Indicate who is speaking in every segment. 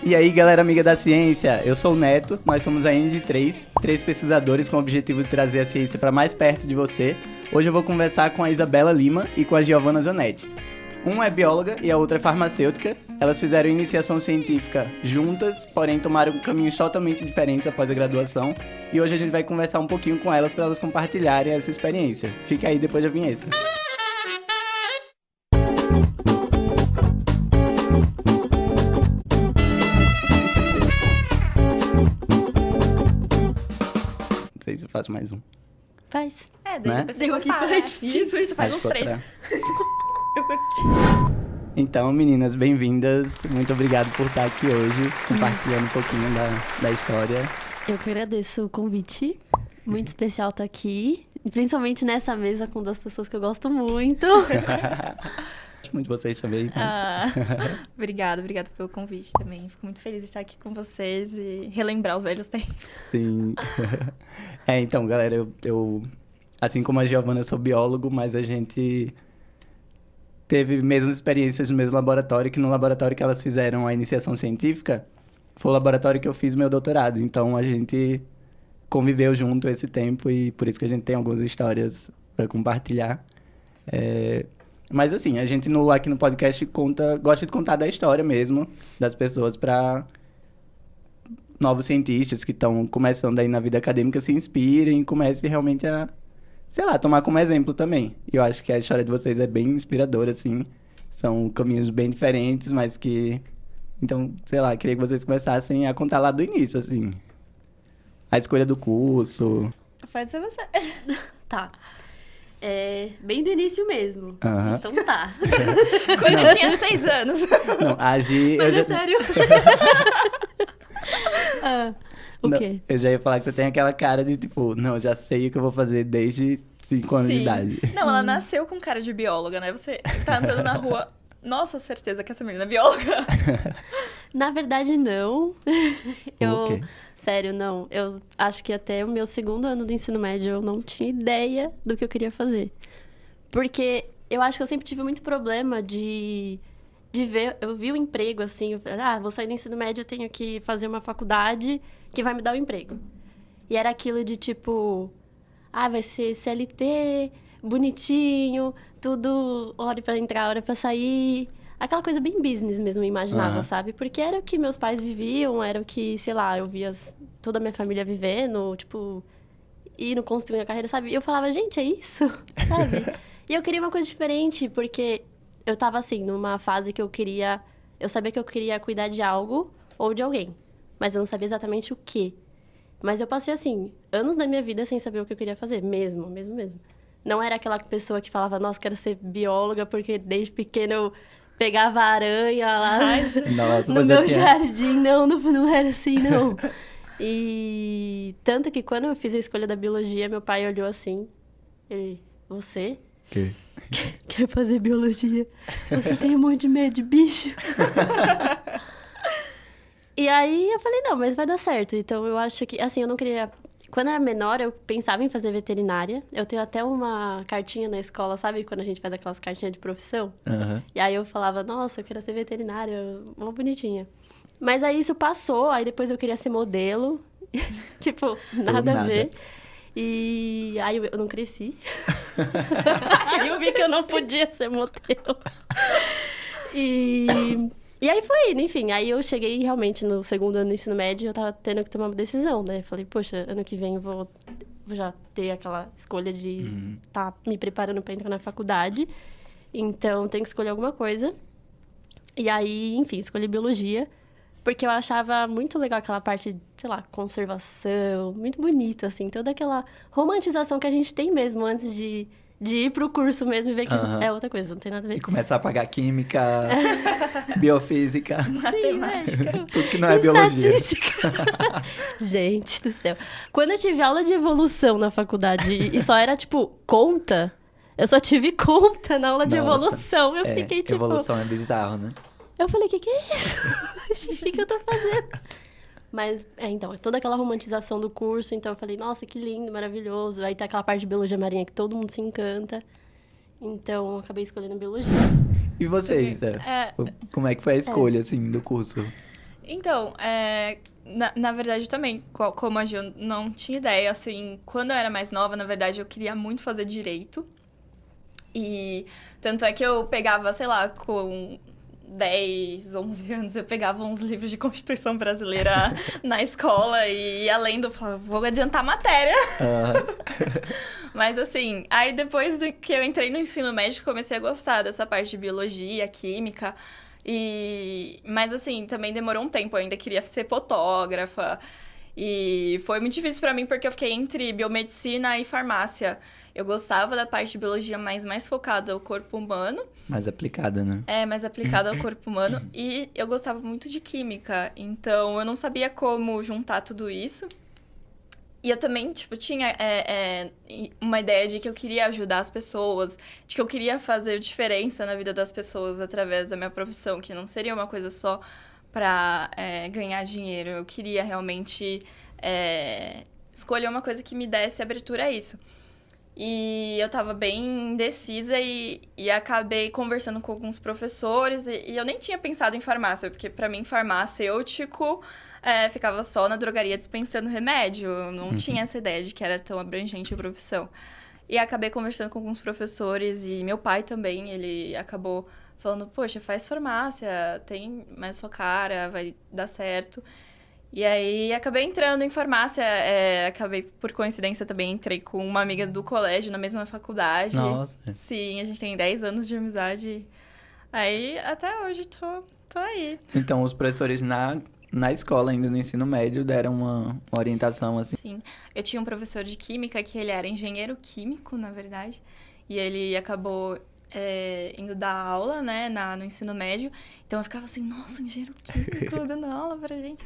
Speaker 1: E aí, galera amiga da ciência, eu sou o Neto, nós somos a N de três pesquisadores com o objetivo de trazer a ciência para mais perto de você. Hoje eu vou conversar com a Isabela Lima e com a Giovana Zanetti. Uma é bióloga e a outra é farmacêutica. Elas fizeram iniciação científica juntas, porém tomaram caminhos totalmente diferentes após a graduação. E hoje a gente vai conversar um pouquinho com elas para elas compartilharem essa experiência. Fica aí depois da vinheta. Não sei se eu faço mais um.
Speaker 2: Faz.
Speaker 3: Daí
Speaker 1: Né?
Speaker 3: depois você
Speaker 2: Aqui
Speaker 3: compara.
Speaker 2: faz.
Speaker 3: Isso, faz uns 3.
Speaker 1: Então, meninas, bem-vindas. Muito obrigado por estar aqui hoje, compartilhando um pouquinho da história.
Speaker 2: Eu que agradeço o convite. Muito especial estar aqui. E principalmente nessa mesa com duas pessoas que eu gosto muito.
Speaker 1: Acho muito vocês também.
Speaker 3: Obrigada pelo convite também. Fico muito feliz de estar aqui com vocês e relembrar os velhos tempos.
Speaker 1: Sim. Então, galera, eu assim como a Giovana, eu sou biólogo, mas a gente teve mesmas experiências no mesmo laboratório, que no laboratório que elas fizeram a iniciação científica, foi o laboratório que eu fiz meu doutorado. Então, a gente conviveu junto esse tempo e por isso que a gente tem algumas histórias para compartilhar. Mas assim, a gente aqui no podcast gosta de contar da história mesmo, das pessoas para novos cientistas que estão começando aí na vida acadêmica se inspirem e comecem realmente a, sei lá, tomar como exemplo também. E eu acho que a história de vocês é bem inspiradora, assim. São caminhos bem diferentes, mas que... Então, sei lá, queria que vocês começassem a contar lá do início, assim. A escolha do curso.
Speaker 3: Pode ser você.
Speaker 2: Tá. Bem do início mesmo.
Speaker 1: Aham.
Speaker 2: Então tá.
Speaker 3: Quando eu tinha 6 anos.
Speaker 1: Não, a Gi...
Speaker 2: Mas é sério. O
Speaker 1: Não,
Speaker 2: quê?
Speaker 1: eu já ia falar que você tem aquela cara de, tipo, não, já sei o que eu vou fazer desde 5 anos de idade.
Speaker 3: Não, ela nasceu com cara de bióloga, né? Você tá andando na rua... Nossa, certeza que essa menina é bióloga.
Speaker 2: Na verdade, não.
Speaker 1: O quê?
Speaker 2: Sério, não. Eu acho que até o meu segundo ano do ensino médio eu não tinha ideia do que eu queria fazer. Porque eu acho que eu sempre tive muito problema de ver... Eu vi o emprego, assim... vou sair do ensino médio, eu tenho que fazer uma faculdade que vai me dar o emprego. E era aquilo de, tipo... vai ser CLT, bonitinho, tudo hora pra entrar, hora pra sair... Aquela coisa bem business mesmo, eu imaginava, sabe? Porque era o que meus pais viviam, era o que, sei lá, eu via toda a minha família vivendo, tipo, indo construindo a carreira, sabe? E eu falava, gente, é isso, sabe? E eu queria uma coisa diferente, porque eu tava, assim, numa fase que eu sabia que eu queria cuidar de algo ou de alguém, mas eu não sabia exatamente o quê. Mas eu passei, assim, anos da minha vida sem saber o que eu queria fazer, mesmo. Não era aquela pessoa que falava, nossa, quero ser bióloga, porque desde pequena eu pegava aranha lá
Speaker 1: Nossa,
Speaker 2: no meu jardim. Não era assim, não. E tanto que quando eu fiz a escolha da biologia, meu pai olhou assim, você
Speaker 1: Que?
Speaker 2: quer fazer biologia? Você tem um monte de medo de bicho? E aí eu falei, não, mas vai dar certo. Então eu acho que, assim, eu não queria... Quando eu era menor, eu pensava em fazer veterinária. Eu tenho até uma cartinha na escola, sabe? Quando a gente faz aquelas cartinhas de profissão.
Speaker 1: Uhum.
Speaker 2: E aí eu falava, nossa, eu quero ser veterinária, uma bonitinha. Mas aí isso passou, aí depois eu queria ser modelo. Tipo, nada a ver. E aí eu não cresci. Aí eu vi que eu não podia ser modelo. E aí foi indo, enfim. Aí eu cheguei realmente no segundo ano do ensino médio e eu tava tendo que tomar uma decisão, né? Falei, poxa, ano que vem eu vou já ter aquela escolha de tá me preparando pra entrar na faculdade. Então, tenho que escolher alguma coisa. E aí, enfim, escolhi biologia. Porque eu achava muito legal aquela parte, sei lá, conservação. Muito bonito, assim. Toda aquela romantização que a gente tem mesmo antes de ir pro curso mesmo e ver que é outra coisa, não tem nada a ver.
Speaker 1: E começar a pagar química, biofísica,
Speaker 3: Matemática.
Speaker 1: tudo que não é biologia.
Speaker 2: Estatística. Gente do céu. Quando eu tive aula de evolução na faculdade e só era, tipo, conta, eu só tive conta na aula de
Speaker 1: Nossa.
Speaker 2: evolução. Eu fiquei, tipo...
Speaker 1: Evolução é bizarro, né?
Speaker 2: Eu falei, o que é isso? O que eu tô fazendo? Mas, então, toda aquela romantização do curso, então eu falei, nossa, que lindo, maravilhoso. Aí tem aquela parte de biologia marinha que todo mundo se encanta. Então, eu acabei escolhendo biologia.
Speaker 1: E vocês, né? Como é que foi a escolha, assim, do curso?
Speaker 3: Então, na verdade também, como a Gil não tinha ideia, assim, quando eu era mais nova, na verdade, eu queria muito fazer direito. E tanto é que eu pegava, sei lá, com 10, 11 anos, eu pegava uns livros de Constituição Brasileira na escola e ia lendo, eu falava, vou adiantar a matéria. Mas assim, aí depois que eu entrei no ensino médio, comecei a gostar dessa parte de biologia, química. Mas assim, também demorou um tempo, eu ainda queria ser fotógrafa. E foi muito difícil pra mim porque eu fiquei entre biomedicina e farmácia. Eu gostava da parte de biologia, mas mais focada ao corpo humano.
Speaker 1: Mais aplicada, né?
Speaker 3: Mais aplicada ao corpo humano. E eu gostava muito de química, então eu não sabia como juntar tudo isso. E eu também, tipo, tinha uma ideia de que eu queria ajudar as pessoas, de que eu queria fazer diferença na vida das pessoas através da minha profissão, que não seria uma coisa só pra ganhar dinheiro. Eu queria realmente escolher uma coisa que me desse abertura a isso. E eu tava bem indecisa e acabei conversando com alguns professores. E eu nem tinha pensado em farmácia, porque pra mim farmacêutico ficava só na drogaria dispensando remédio. Eu não tinha essa ideia de que era tão abrangente a profissão. E acabei conversando com alguns professores e meu pai também, ele acabou falando, poxa, faz farmácia, tem mais sua cara, vai dar certo. E aí, acabei entrando em farmácia, acabei, por coincidência, também entrei com uma amiga do colégio, na mesma faculdade.
Speaker 1: Nossa.
Speaker 3: Sim, a gente tem 10 anos de amizade. Aí, até hoje, tô aí.
Speaker 1: Então, os professores na escola, ainda no ensino médio, deram uma orientação, assim?
Speaker 3: Sim. Eu tinha um professor de química, que ele era engenheiro químico, na verdade. E ele acabou indo dar aula, né, no ensino médio. Então, eu ficava assim, nossa, engenheiro químico dando aula pra gente.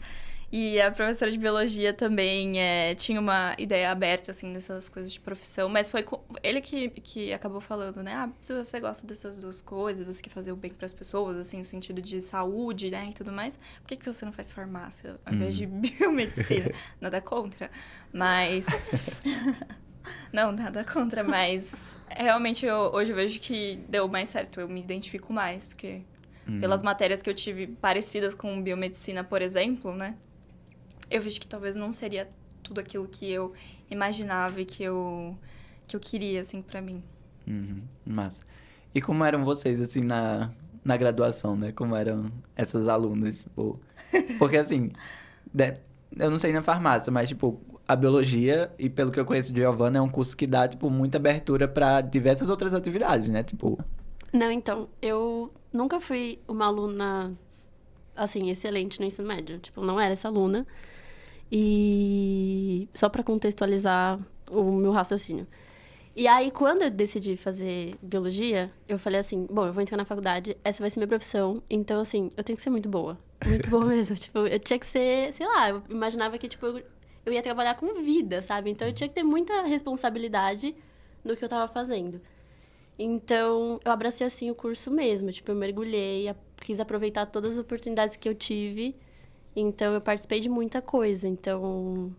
Speaker 3: E a professora de biologia também tinha uma ideia aberta, assim, dessas coisas de profissão. Mas foi ele que acabou falando, né? Ah, se você gosta dessas duas coisas, você quer fazer o bem para as pessoas, assim, no sentido de saúde, né? E tudo mais, por que você não faz farmácia ao invés de biomedicina? Nada contra, mas... Não, nada contra, mas... Realmente, hoje eu vejo que deu mais certo. Eu me identifico mais, porque... Pelas matérias que eu tive parecidas com biomedicina, por exemplo, né? Eu vejo que talvez não seria tudo aquilo que eu imaginava e que eu queria, assim, pra mim.
Speaker 1: Massa. E como eram vocês, assim, na graduação, né? Como eram essas alunas, tipo... Porque, assim, eu não sei na farmácia, mas, tipo, a biologia, e pelo que eu conheço de Giovana, é um curso que dá, tipo, muita abertura pra diversas outras atividades, né? Tipo...
Speaker 2: Não, então, eu nunca fui uma aluna, assim, excelente no ensino médio. Tipo, não era essa aluna. E só para contextualizar o meu raciocínio. E aí, quando eu decidi fazer biologia, eu falei assim, bom, eu vou entrar na faculdade, essa vai ser minha profissão, então, assim, eu tenho que ser muito boa. Muito boa mesmo. Tipo, eu tinha que ser, sei lá, eu imaginava que, tipo, eu ia trabalhar com vida, sabe? Então, eu tinha que ter muita responsabilidade no que eu tava fazendo. Então, eu abracei, assim, o curso mesmo. Tipo, eu mergulhei, quis aproveitar todas as oportunidades que eu tive. Então, eu participei de muita coisa. Então,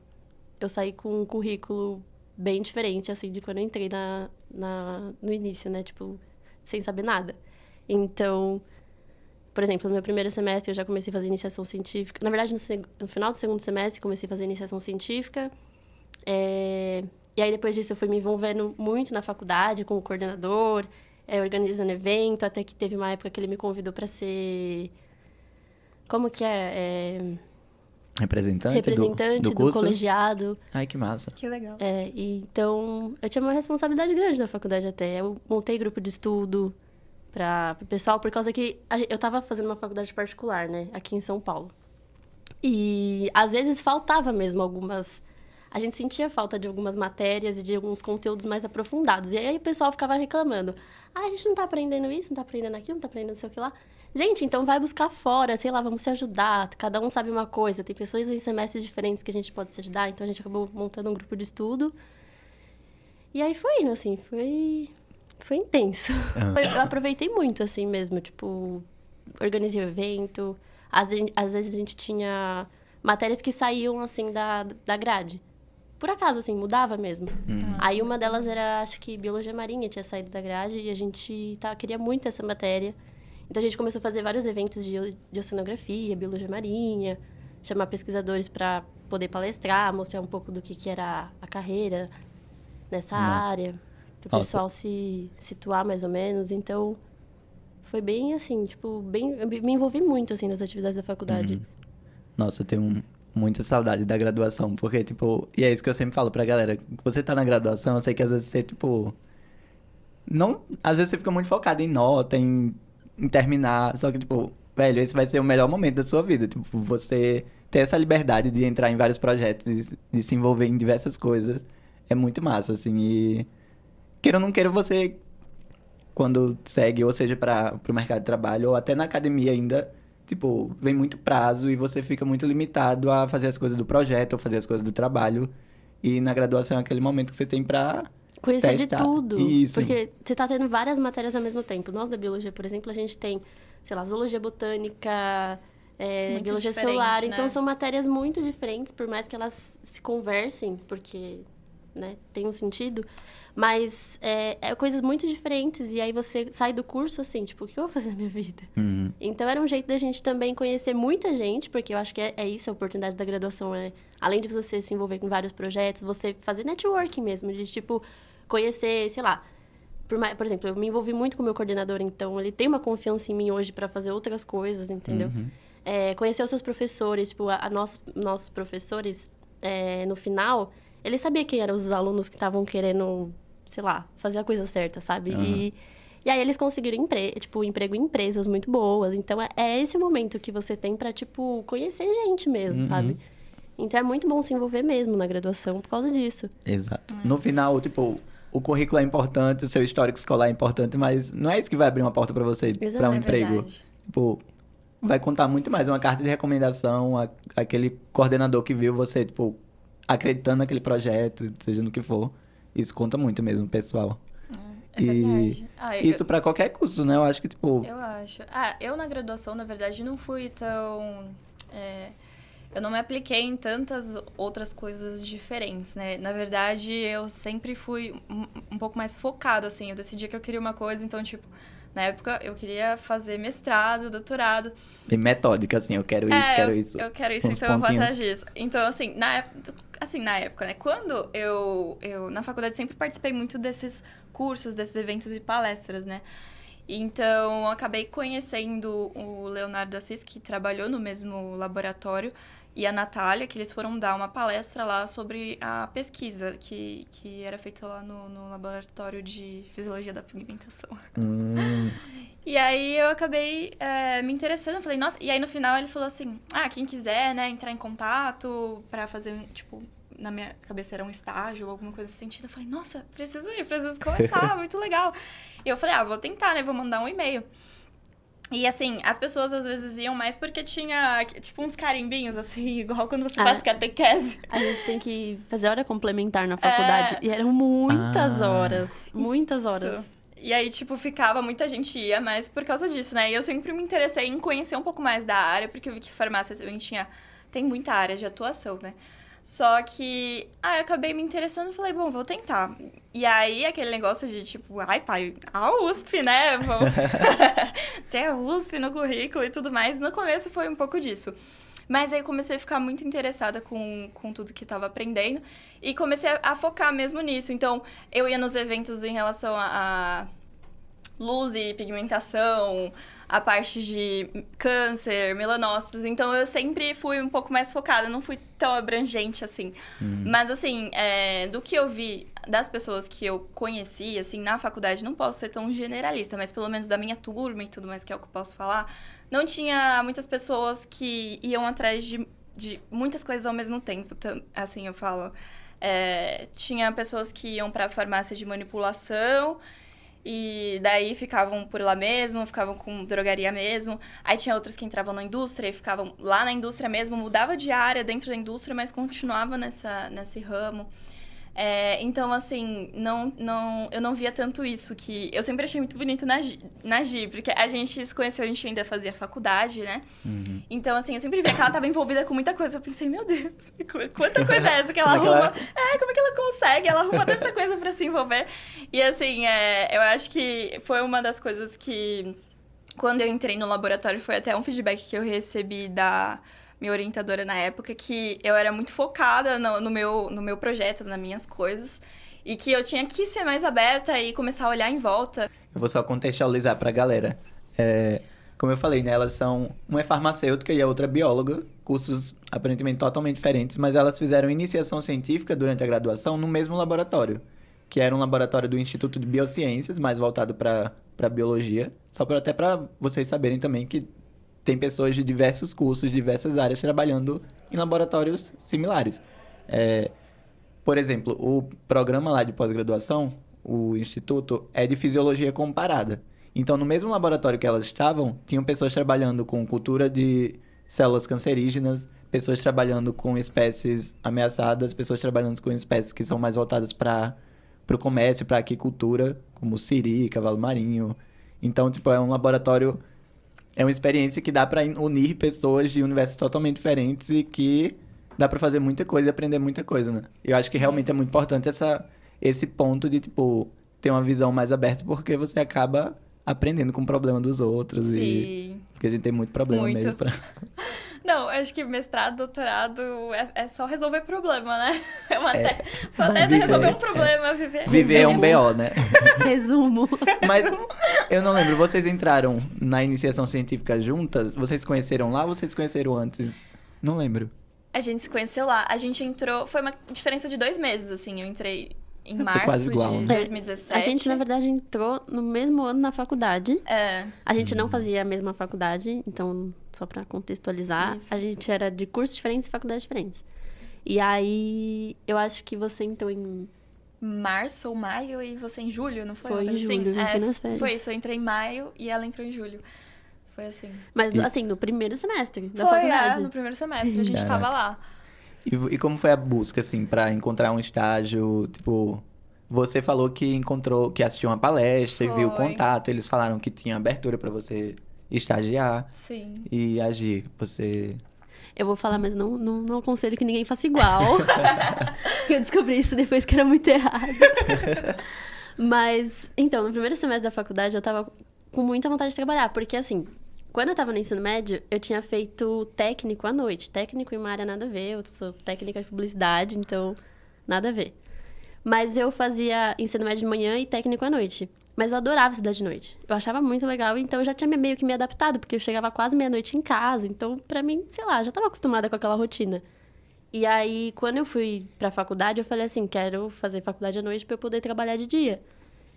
Speaker 2: eu saí com um currículo bem diferente, assim, de quando eu entrei no início, né? Tipo, sem saber nada. Então, por exemplo, no meu primeiro semestre, eu já comecei a fazer iniciação científica. Na verdade, no final do segundo semestre, comecei a fazer iniciação científica. E aí, depois disso, eu fui me envolvendo muito na faculdade, com o coordenador, organizando evento, até que teve uma época que ele me convidou para ser... Como que é?
Speaker 1: Representante
Speaker 2: do
Speaker 1: curso?
Speaker 2: colegiado.
Speaker 1: Ai, que massa.
Speaker 3: Que legal.
Speaker 2: Então, eu tinha uma responsabilidade grande na faculdade até. Eu montei grupo de estudo para o pessoal, por causa que eu estava fazendo uma faculdade particular, né? Aqui em São Paulo. E, às vezes, faltava mesmo algumas... A gente sentia falta de algumas matérias e de alguns conteúdos mais aprofundados. E aí, o pessoal ficava reclamando. A gente não tá aprendendo isso, não tá aprendendo aquilo, não tá aprendendo não sei o que lá. Gente, então vai buscar fora, sei lá, vamos se ajudar. Cada um sabe uma coisa. Tem pessoas em semestres diferentes que a gente pode se ajudar. Então, a gente acabou montando um grupo de estudo. E aí, foi indo, assim, foi intenso. Eu aproveitei muito, assim, mesmo. Tipo, organizei o evento. Às vezes, a gente tinha matérias que saíam, assim, da grade. Por acaso, assim, mudava mesmo. Aí, uma delas era, acho que, Biologia Marinha tinha saído da grade. E a gente queria muito essa matéria. Então, a gente começou a fazer vários eventos de oceanografia, biologia marinha, chamar pesquisadores para poder palestrar, mostrar um pouco do que era a carreira nessa área, para o pessoal se situar mais ou menos. Então, foi bem assim, tipo, eu me envolvi muito, assim, nas atividades da faculdade.
Speaker 1: Nossa, eu tenho muita saudade da graduação, porque, tipo, e é isso que eu sempre falo pra galera, você tá na graduação, eu sei que às vezes você, tipo, não, às vezes você fica muito focado em nota, em terminar, só que, tipo, velho, esse vai ser o melhor momento da sua vida, tipo, você ter essa liberdade de entrar em vários projetos, de se envolver em diversas coisas, é muito massa, assim, e queira ou não queira, você, quando segue, ou seja, pro mercado de trabalho, ou até na academia ainda, tipo, vem muito prazo e você fica muito limitado a fazer as coisas do projeto ou fazer as coisas do trabalho. E na graduação é aquele momento que você tem pra
Speaker 2: conhecer
Speaker 1: testar.
Speaker 2: de tudo.
Speaker 1: Isso.
Speaker 2: Porque você tá tendo várias matérias ao mesmo tempo. Nós da biologia, por exemplo, a gente tem, sei lá, zoologia botânica, biologia celular.
Speaker 3: Né?
Speaker 2: Então, são matérias muito diferentes, por mais que elas se conversem, porque, né, tem um sentido. Mas é coisas muito diferentes. E aí você sai do curso assim, tipo, o que eu vou fazer na minha vida?
Speaker 1: Uhum.
Speaker 2: Então, era um jeito da gente também conhecer muita gente, porque eu acho que é isso, a oportunidade da graduação. Além de você se envolver com vários projetos, você fazer networking mesmo, de, tipo, conhecer, sei lá. Por exemplo, eu me envolvi muito com o meu coordenador, então ele tem uma confiança em mim hoje para fazer outras coisas, entendeu?
Speaker 1: Uhum.
Speaker 2: Conhecer os seus professores, tipo, nossos professores, no final, ele sabia quem eram os alunos que estavam querendo, sei lá, fazer a coisa certa, sabe?
Speaker 1: Uhum.
Speaker 2: E aí eles conseguiram emprego em empresas muito boas. Então, é esse o momento que você tem pra, tipo, conhecer gente mesmo, sabe? Então, é muito bom se envolver mesmo na graduação por causa disso.
Speaker 1: Exato. No final, tipo, o currículo é importante, o seu histórico escolar é importante, mas não é isso que vai abrir uma porta pra você, pra um emprego.
Speaker 3: Verdade.
Speaker 1: Tipo, vai contar muito mais. Uma carta de recomendação, aquele coordenador que viu você, tipo, acreditando naquele projeto, seja no que for. Isso conta muito mesmo, pessoal.
Speaker 3: É verdade.
Speaker 1: Isso pra qualquer curso, né? Eu acho que, tipo...
Speaker 3: Eu acho. Eu na graduação, na verdade, não fui tão... Eu não me apliquei em tantas outras coisas diferentes, né? Na verdade, eu sempre fui um pouco mais focada, assim. Eu decidi que eu queria uma coisa, então, tipo... Na época, eu queria fazer mestrado, doutorado.
Speaker 1: Bem metódica, assim. Eu quero isso, quero isso.
Speaker 3: Eu quero isso,
Speaker 1: Uns
Speaker 3: então eu vou
Speaker 1: pontinhos.
Speaker 3: atrás disso. Então, assim, na época, né? Quando eu na faculdade, sempre participei muito desses cursos, desses eventos e palestras, né? Então, eu acabei conhecendo o Leonardo Assis, que trabalhou no mesmo laboratório, e a Natália, que eles foram dar uma palestra lá sobre a pesquisa que era feita lá no laboratório de fisiologia da pigmentação. E aí eu acabei me interessando, eu falei, nossa... E aí no final ele falou assim, quem quiser, né, entrar em contato pra fazer, tipo... Na minha cabeça era um estágio ou alguma coisa nesse sentido. Eu falei, nossa, preciso começar, muito legal. E eu falei, vou tentar, né, vou mandar um e-mail. E, assim, as pessoas, às vezes, iam mais porque tinha, tipo, uns carimbinhos, assim, igual quando você faz catequese.
Speaker 2: A gente tem que fazer hora complementar na faculdade. E eram muitas horas. Muitas horas.
Speaker 3: Isso. E aí, tipo, muita gente ia, mas por causa disso, né? E eu sempre me interessei em conhecer um pouco mais da área, porque eu vi que farmácia também tem muita área de atuação, né? Só que, eu acabei me interessando e falei, bom, vou tentar. E aí, aquele negócio de, tipo, pai, a USP, né? Ter a USP no currículo e tudo mais. No começo foi um pouco disso. Mas aí eu comecei a ficar muito interessada com tudo que estava aprendendo. E comecei a focar mesmo nisso. Então, eu ia nos eventos em relação a luz e pigmentação, a parte de câncer, melanócitos. Então, eu sempre fui um pouco mais focada, não fui tão abrangente, assim. Mas, assim, do que eu vi das pessoas que eu conheci, assim, na faculdade, não posso ser tão generalista, mas pelo menos da minha turma e tudo mais, que é o que eu posso falar, não tinha muitas pessoas que iam atrás de muitas coisas ao mesmo tempo, assim, eu falo. Tinha pessoas que iam pra farmácia de manipulação, e daí ficavam por lá mesmo, ficavam com drogaria mesmo. Aí tinha outras que entravam na indústria e ficavam lá na indústria mesmo, mudava de área dentro da indústria, mas continuava nesse ramo. Então, assim, eu não via tanto isso, que eu sempre achei muito bonito na Gi, porque a gente se conheceu, a gente ainda fazia faculdade, né? Então, assim, eu sempre via que ela estava envolvida com muita coisa. Eu pensei, meu Deus, quanta coisa é essa que ela arruma? Como é que ela consegue? Ela arruma tanta coisa pra se envolver. E, assim, eu acho que foi uma das coisas que quando eu entrei no laboratório, foi até um feedback que eu recebi da minha orientadora na época, que eu era muito focada no meu projeto, nas minhas coisas, e que eu tinha que ser mais aberta e começar a olhar em volta.
Speaker 1: Eu vou só contextualizar pra galera. Como eu falei, né? Elas são... Uma é farmacêutica e a outra é bióloga. Cursos aparentemente totalmente diferentes, mas elas fizeram iniciação científica durante a graduação no mesmo laboratório, que era um laboratório do Instituto de Biociências, mais voltado para biologia. Só até para vocês saberem também que tem pessoas de diversos cursos, de diversas áreas, trabalhando em laboratórios similares. Por exemplo, o programa lá de pós-graduação, o instituto, é de fisiologia comparada. Então, no mesmo laboratório que elas estavam, tinham pessoas trabalhando com cultura de células cancerígenas, pessoas trabalhando com espécies ameaçadas, pessoas trabalhando com espécies que são mais voltadas para o comércio, para a aquicultura, como siri, cavalo marinho. Então, é um laboratório... É uma experiência que dá para unir pessoas de universos totalmente diferentes e que dá para fazer muita coisa e aprender muita coisa, né? Eu acho que realmente é muito importante esse ponto de, ter uma visão mais aberta, porque você acaba aprendendo com o problema dos outros.
Speaker 3: Sim.
Speaker 1: E... Porque a gente tem muito problema mesmo pra...
Speaker 3: Não, acho que mestrado, doutorado é só resolver problema, né? Só tese resolver um problema, viver.
Speaker 1: Viver é um BO, né?
Speaker 2: Resumo.
Speaker 1: Mas eu não lembro, vocês entraram na iniciação científica juntas? Vocês se conheceram lá ou vocês se conheceram antes? Não lembro.
Speaker 3: A gente se conheceu lá. A gente entrou... Foi uma diferença de 2 meses, assim. Eu entrei em
Speaker 1: Foi
Speaker 3: março
Speaker 1: quase igual,
Speaker 3: de
Speaker 1: né?
Speaker 3: 2017.
Speaker 2: A gente, na verdade, entrou no mesmo ano na faculdade. A gente não fazia a mesma faculdade, então, só pra contextualizar,
Speaker 3: Isso.
Speaker 2: a gente era de cursos diferentes e faculdades diferentes. E aí, eu acho que você entrou em...
Speaker 3: Março ou maio e você em julho, não foi?
Speaker 2: Foi
Speaker 3: Uma
Speaker 2: em
Speaker 3: coisa
Speaker 2: julho,
Speaker 3: assim?
Speaker 2: entrei nas férias.
Speaker 3: Foi isso, eu entrei em maio e ela entrou em julho. Foi assim.
Speaker 2: Mas,
Speaker 1: E-
Speaker 2: assim, no primeiro semestre da
Speaker 3: Foi,
Speaker 2: faculdade.
Speaker 3: no primeiro semestre, a gente tava lá.
Speaker 1: E como foi a busca, assim, pra encontrar um estágio, Você falou que que assistiu uma palestra e viu o
Speaker 3: Foi.
Speaker 1: contato. Eles falaram que tinha abertura pra você estagiar
Speaker 3: Sim.
Speaker 1: e agir. Você...
Speaker 2: Eu vou falar, mas não aconselho que ninguém faça igual. Porque eu descobri isso depois que era muito errado. Mas, então, no primeiro semestre da faculdade, eu tava com muita vontade de trabalhar. Porque, assim, quando eu tava no ensino médio, eu tinha feito técnico à noite. Técnico em uma área nada a ver. Eu sou técnica de publicidade, então nada a ver. Mas eu fazia ensino médio de manhã e técnico à noite. Mas eu adorava estudar de noite. Eu achava muito legal, então eu já tinha meio que me adaptado, porque eu chegava quase meia-noite em casa. Então, pra mim, sei lá, já tava acostumada com aquela rotina. E aí, quando eu fui pra faculdade, eu falei assim, quero fazer faculdade à noite pra eu poder trabalhar de dia.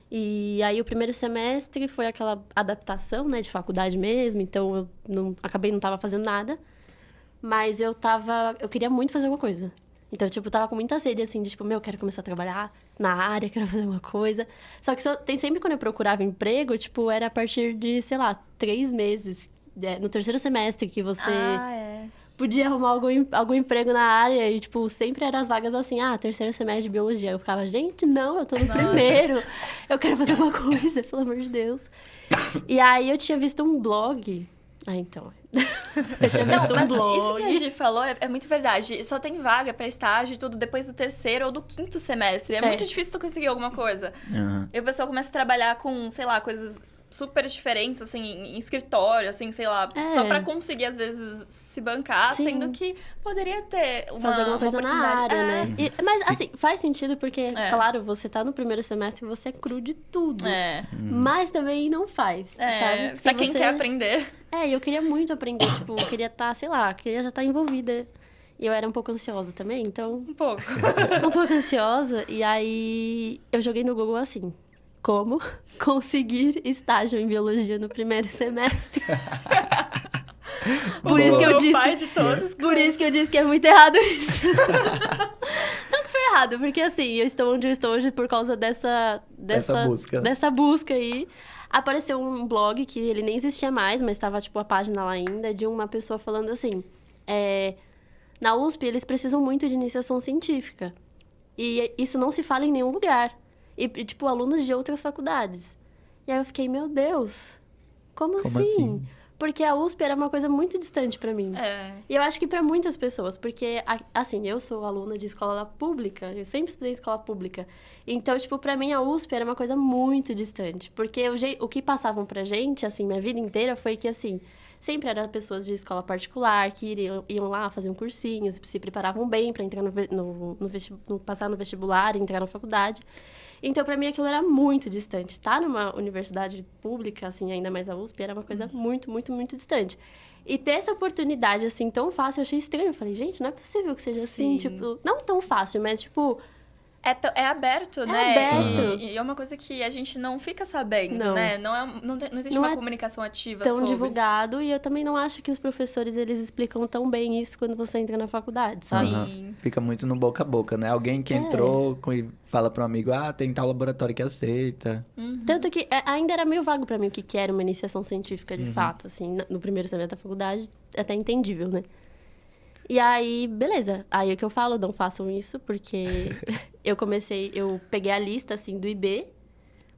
Speaker 2: E aí, o primeiro semestre foi aquela adaptação, né, de faculdade mesmo. Então, eu acabei não tava fazendo nada. Mas eu queria muito fazer alguma coisa. Então, eu tava com muita sede, assim, de, eu quero começar a trabalhar na área, quero fazer uma coisa. Só que tem sempre quando eu procurava emprego, era a partir de, sei lá, 3 meses. No terceiro semestre que você podia arrumar algum emprego na área. E, sempre eram as vagas assim, terceiro semestre de biologia. Eu ficava, gente, não, eu tô no primeiro. Eu quero fazer alguma coisa, pelo amor de Deus. E aí, eu tinha visto um blog... então... Eu tinha visto um blog.
Speaker 3: Isso que a Gi falou é muito verdade. Só tem vaga pra estágio e tudo depois do terceiro ou do 5º semestre. É muito difícil tu conseguir alguma coisa.
Speaker 1: Uhum.
Speaker 3: E o pessoal começa a trabalhar com, sei lá, coisas super diferentes, assim, em escritório, assim, sei lá. Só pra conseguir, às vezes, se bancar,
Speaker 2: Sim.
Speaker 3: sendo que poderia ter
Speaker 2: fazer alguma coisa na área, né? Mas, assim, faz sentido porque, claro, você tá no primeiro semestre e você é cru de tudo. Mas também não faz, sabe? Porque
Speaker 3: Pra quem quer aprender.
Speaker 2: E eu queria muito aprender, eu queria estar, sei lá, queria já estar envolvida. E eu era um pouco ansiosa também, então...
Speaker 3: Um pouco.
Speaker 2: Um pouco ansiosa, e aí eu joguei no Google assim, como conseguir estágio em biologia no primeiro semestre. Por isso que eu disse...
Speaker 3: pai de todos.
Speaker 2: Por isso que eu disse que é muito errado isso. Não que foi errado, porque assim, eu estou onde eu estou hoje por causa dessa
Speaker 1: busca.
Speaker 2: Dessa busca aí. Apareceu um blog que ele nem existia mais, mas estava, a página lá ainda, de uma pessoa falando assim, na USP eles precisam muito de iniciação científica. E isso não se fala em nenhum lugar. E, alunos de outras faculdades. E aí eu fiquei, meu Deus, como assim? Porque a USP era uma coisa muito distante pra mim. E eu acho que pra muitas pessoas, porque, assim, eu sou aluna de escola pública, eu sempre estudei em escola pública. Então, tipo, pra mim a USP era uma coisa muito distante. Porque o que passavam pra gente, assim, minha vida inteira foi que, assim, sempre eram pessoas de escola particular que iam lá fazer um cursinho, se preparavam bem pra entrar passar no vestibular e entrar na faculdade. Então, pra mim, aquilo era muito distante. Estar numa universidade pública, assim, ainda mais a USP, era uma coisa muito, muito, muito distante. E ter essa oportunidade, assim, tão fácil, eu achei estranho. Eu falei, gente, não é possível que seja assim, tipo... Não tão fácil, mas, tipo...
Speaker 3: É aberto, né?
Speaker 2: Aberto.
Speaker 3: E é uma coisa que a gente não fica sabendo,
Speaker 2: Não.
Speaker 3: né? Não existe uma comunicação ativa
Speaker 2: tão
Speaker 3: sobre.
Speaker 2: divulgado, e eu também não acho que os professores, eles explicam tão bem isso quando você entra na faculdade, sabe?
Speaker 3: Sim.
Speaker 1: Fica muito no boca a boca, né? Alguém que entrou e fala para um amigo, tem tal laboratório que aceita.
Speaker 2: Tanto que ainda era meio vago pra mim o que era uma iniciação científica, de fato, assim, no primeiro semestre da faculdade, até entendível, né? E aí, beleza. Aí o que eu falo, não façam isso, porque eu peguei a lista, assim, do IB,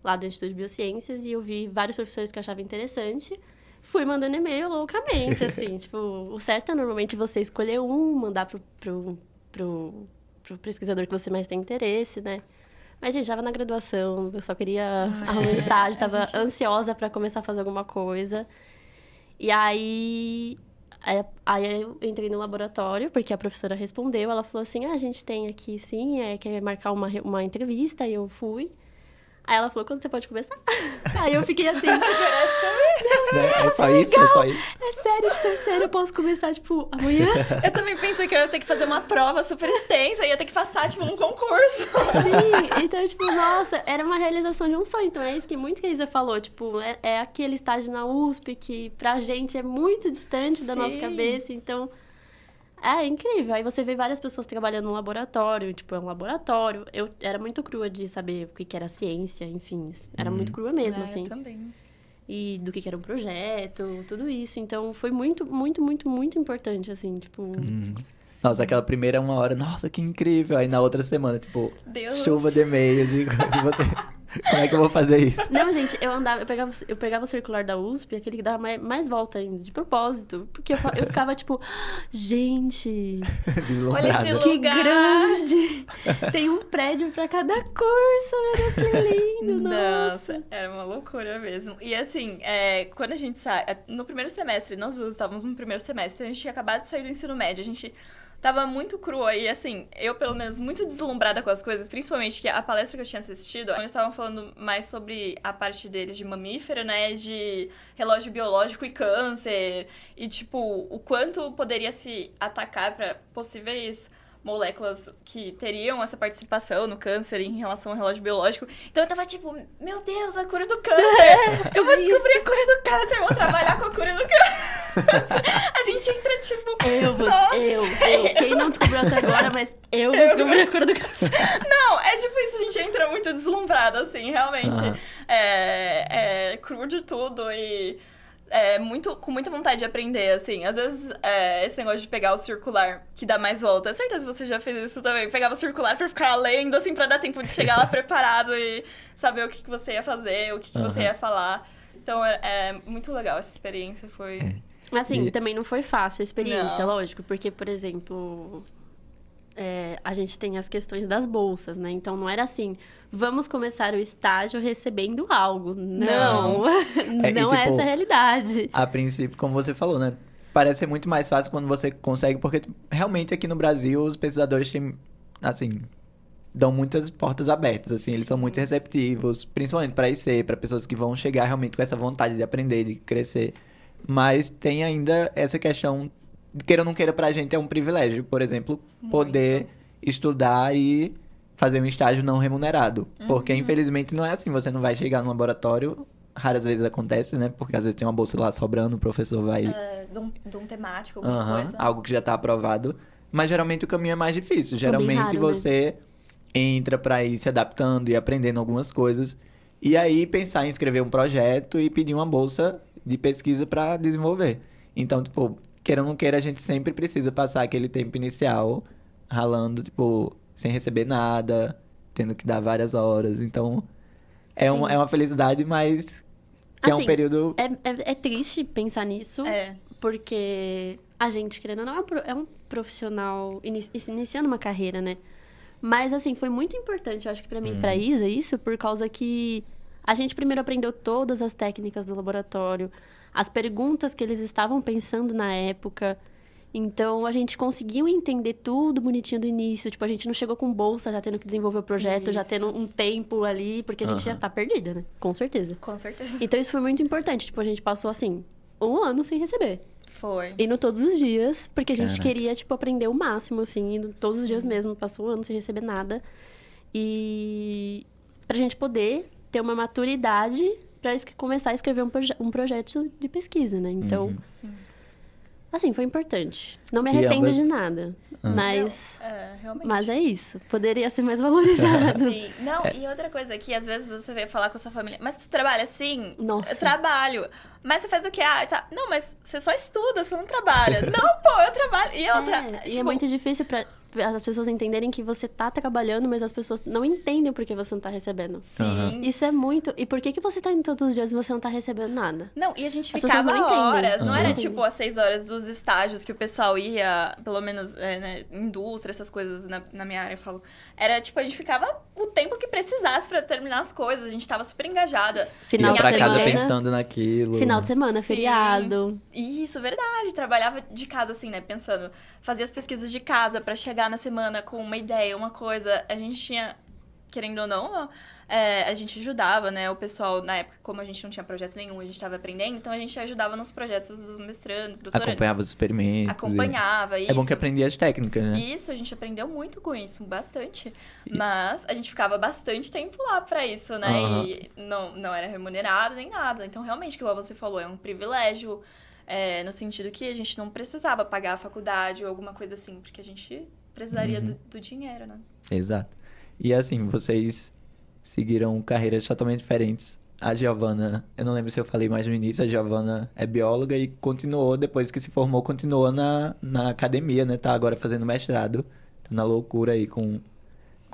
Speaker 2: lá do Instituto de Biociências, e eu vi vários professores que eu achava interessante. Fui mandando e-mail loucamente, assim, tipo, o certo é normalmente você escolher mandar pro pesquisador que você mais tem interesse, né? Mas, gente, tava na graduação, eu só queria arrumar um estágio, tava ansiosa pra começar a fazer alguma coisa. E aí eu entrei no laboratório, porque a professora respondeu, ela falou assim, a gente tem aqui, sim, quer marcar uma entrevista, e eu fui. Aí ela falou, quando você pode começar? Aí eu fiquei assim...
Speaker 1: É só isso? É só isso?
Speaker 2: É sério, eu posso começar, tipo, amanhã?
Speaker 3: Eu também pensei que eu ia ter que fazer uma prova super extensa, ia ter que passar, tipo, um concurso.
Speaker 2: Sim, então, tipo, nossa, era uma realização de um sonho. Então, é isso que muito que a Isa falou, tipo, é aquele estágio na USP que pra gente é muito distante da nossa cabeça, então... É incrível. Aí você vê várias pessoas trabalhando no laboratório, tipo, é um laboratório. Eu era muito crua de saber o que era ciência, enfim. Era muito crua mesmo, assim.
Speaker 3: Eu também.
Speaker 2: E do que era um projeto, tudo isso. Então, foi muito, muito, muito, muito importante, assim, tipo...
Speaker 1: Nossa, aquela primeira 1 hora, nossa, que incrível. Aí na outra semana, tipo,
Speaker 3: Deus.
Speaker 1: chuva de e-mails de você... Como é que eu vou fazer isso?
Speaker 2: Não, gente, eu pegava o circular da USP, aquele que dava mais volta ainda, de propósito. Porque eu ficava tipo, gente,
Speaker 3: olha esse
Speaker 2: que
Speaker 3: lugar.
Speaker 2: grande! Tem um prédio pra cada curso, meu Deus, que lindo, nossa.
Speaker 3: Era uma loucura mesmo. E assim, quando a gente sai, no primeiro semestre, nós duas estávamos no primeiro semestre, a gente tinha acabado de sair do ensino médio, a gente... Tava muito crua e, assim, eu, pelo menos, muito deslumbrada com as coisas. Principalmente que a palestra que eu tinha assistido, eles estavam falando mais sobre a parte deles de mamífero, né? De relógio biológico e câncer. E, tipo, o quanto poderia se atacar para possíveis moléculas que teriam essa participação no câncer em relação ao relógio biológico. Então eu tava tipo, meu Deus, a cura do câncer! Eu vou descobrir a cura do câncer, eu vou trabalhar com a cura do câncer. A gente entra tipo...
Speaker 2: Eu. Quem não descobriu até agora, mas eu vou descobrir a cura do câncer.
Speaker 3: Não, é tipo isso, a gente entra muito deslumbrado, assim, realmente. É cru de tudo e... com muita vontade de aprender, assim. Às vezes, esse negócio de pegar o circular, que dá mais volta. Certeza que você já fez isso também. Pegava o circular pra ficar lendo, assim, pra dar tempo de chegar lá preparado e saber o que você ia fazer, o que você ia falar. Então, é muito legal essa experiência, foi...
Speaker 2: Assim, também não foi fácil a experiência,
Speaker 3: Não.
Speaker 2: lógico. Porque, por exemplo... a gente tem as questões das bolsas, né? Então, não era assim, vamos começar o estágio recebendo algo. Não, não é essa a realidade.
Speaker 1: A princípio, como você falou, né? Parece ser muito mais fácil quando você consegue, porque realmente aqui no Brasil os pesquisadores têm, assim, dão muitas portas abertas, assim, eles são muito receptivos, principalmente para IC, para pessoas que vão chegar realmente com essa vontade de aprender, de crescer. Mas tem ainda essa questão... Queira ou não queira, pra gente é um privilégio, por exemplo, poder estudar e fazer um estágio não remunerado. Porque, infelizmente, não é assim. Você não vai chegar no laboratório, raras vezes acontece, né? Porque às vezes tem uma bolsa lá sobrando, o professor vai...
Speaker 3: de um temático, alguma coisa.
Speaker 1: Algo que já tá aprovado. Mas, geralmente, o caminho é mais difícil. Geralmente,
Speaker 2: raro,
Speaker 1: você entra pra ir se adaptando e aprendendo algumas coisas. E aí, pensar em escrever um projeto e pedir uma bolsa de pesquisa pra desenvolver. Então, tipo... Queira ou não queira, a gente sempre precisa passar aquele tempo inicial ralando, tipo, sem receber nada, tendo que dar várias horas. Então, é uma felicidade, mas Que é um
Speaker 2: Assim,
Speaker 1: período...
Speaker 2: É triste pensar nisso, porque a gente, querendo ou não, é um profissional iniciando uma carreira, né? Mas, assim, foi muito importante, eu acho que pra mim e pra Isa, isso, por causa que a gente primeiro aprendeu todas as técnicas do laboratório, as perguntas que eles estavam pensando na época. Então, a gente conseguiu entender tudo bonitinho do início. Tipo, a gente não chegou com bolsa, já tendo que desenvolver o projeto, já tendo um tempo ali, porque a gente já tá perdida, né? Com certeza.
Speaker 3: Com certeza.
Speaker 2: Então, isso foi muito importante. Tipo, a gente passou, assim, 1 ano sem receber.
Speaker 3: Foi.
Speaker 2: Indo todos os dias, porque a gente
Speaker 1: Caraca.
Speaker 2: queria, tipo, aprender o máximo, assim, indo todos os dias mesmo. Passou 1 ano sem receber nada. E pra gente poder ter uma maturidade pra começar a escrever um projeto de pesquisa, né? Então,
Speaker 3: Sim.
Speaker 2: assim, foi importante. Não me
Speaker 1: E
Speaker 2: arrependo
Speaker 1: ambas-
Speaker 2: de nada, mas...
Speaker 3: Realmente.
Speaker 2: Mas é isso. Poderia ser mais valorizado.
Speaker 3: Sim. Não, e outra coisa que às vezes você vem falar com a sua família, mas tu trabalha assim?
Speaker 2: Nossa.
Speaker 3: Eu trabalho. Mas você faz o quê? Tá. Não, mas você só estuda, você não trabalha. Não, pô, eu trabalho. E outra.
Speaker 2: E é muito difícil pra as pessoas entenderem que você tá trabalhando, mas as pessoas não entendem por que você não tá recebendo.
Speaker 3: Sim.
Speaker 2: Isso é muito... E por que você tá indo todos os dias e você não tá recebendo nada?
Speaker 3: Não, e a gente
Speaker 2: As pessoas
Speaker 3: ficava
Speaker 2: não entendem.
Speaker 3: horas. Não era
Speaker 2: Uhum.
Speaker 3: tipo as 6 horas dos estágios que o pessoal ia, pelo menos, né, indústria, essas coisas na minha área, eu falo. Era tipo, a gente ficava o tempo que precisasse pra terminar as coisas. A gente tava super engajada.
Speaker 2: Final
Speaker 1: Ia
Speaker 2: de
Speaker 1: pra casa
Speaker 2: semana.
Speaker 1: pensando naquilo.
Speaker 2: Final de semana,
Speaker 3: Sim.
Speaker 2: feriado.
Speaker 3: Isso, verdade. Trabalhava de casa, assim, né? Pensando. Fazia as pesquisas de casa pra chegar na semana com uma ideia, uma coisa. A gente tinha, querendo ou não, a gente ajudava, né? O pessoal, na época, como a gente não tinha projeto nenhum, a gente tava aprendendo, então a gente ajudava nos projetos dos mestrandos, doutorandos.
Speaker 1: Acompanhava os experimentos.
Speaker 3: Acompanhava, isso.
Speaker 1: É bom que aprendia as técnicas, né?
Speaker 3: Isso, a gente aprendeu muito com isso, bastante. Mas a gente ficava bastante tempo lá pra isso, né?
Speaker 1: Aham.
Speaker 3: E não era remunerado nem nada. Então, realmente, como você falou, é um privilégio, no sentido que a gente não precisava pagar a faculdade ou alguma coisa assim, porque a gente precisaria do dinheiro, né?
Speaker 1: Exato. E assim, vocês seguiram carreiras totalmente diferentes. A Giovana, eu não lembro se eu falei mais no início, a Giovana é bióloga e continuou, depois que se formou, continuou na academia, né? Tá agora fazendo mestrado, tá na loucura aí com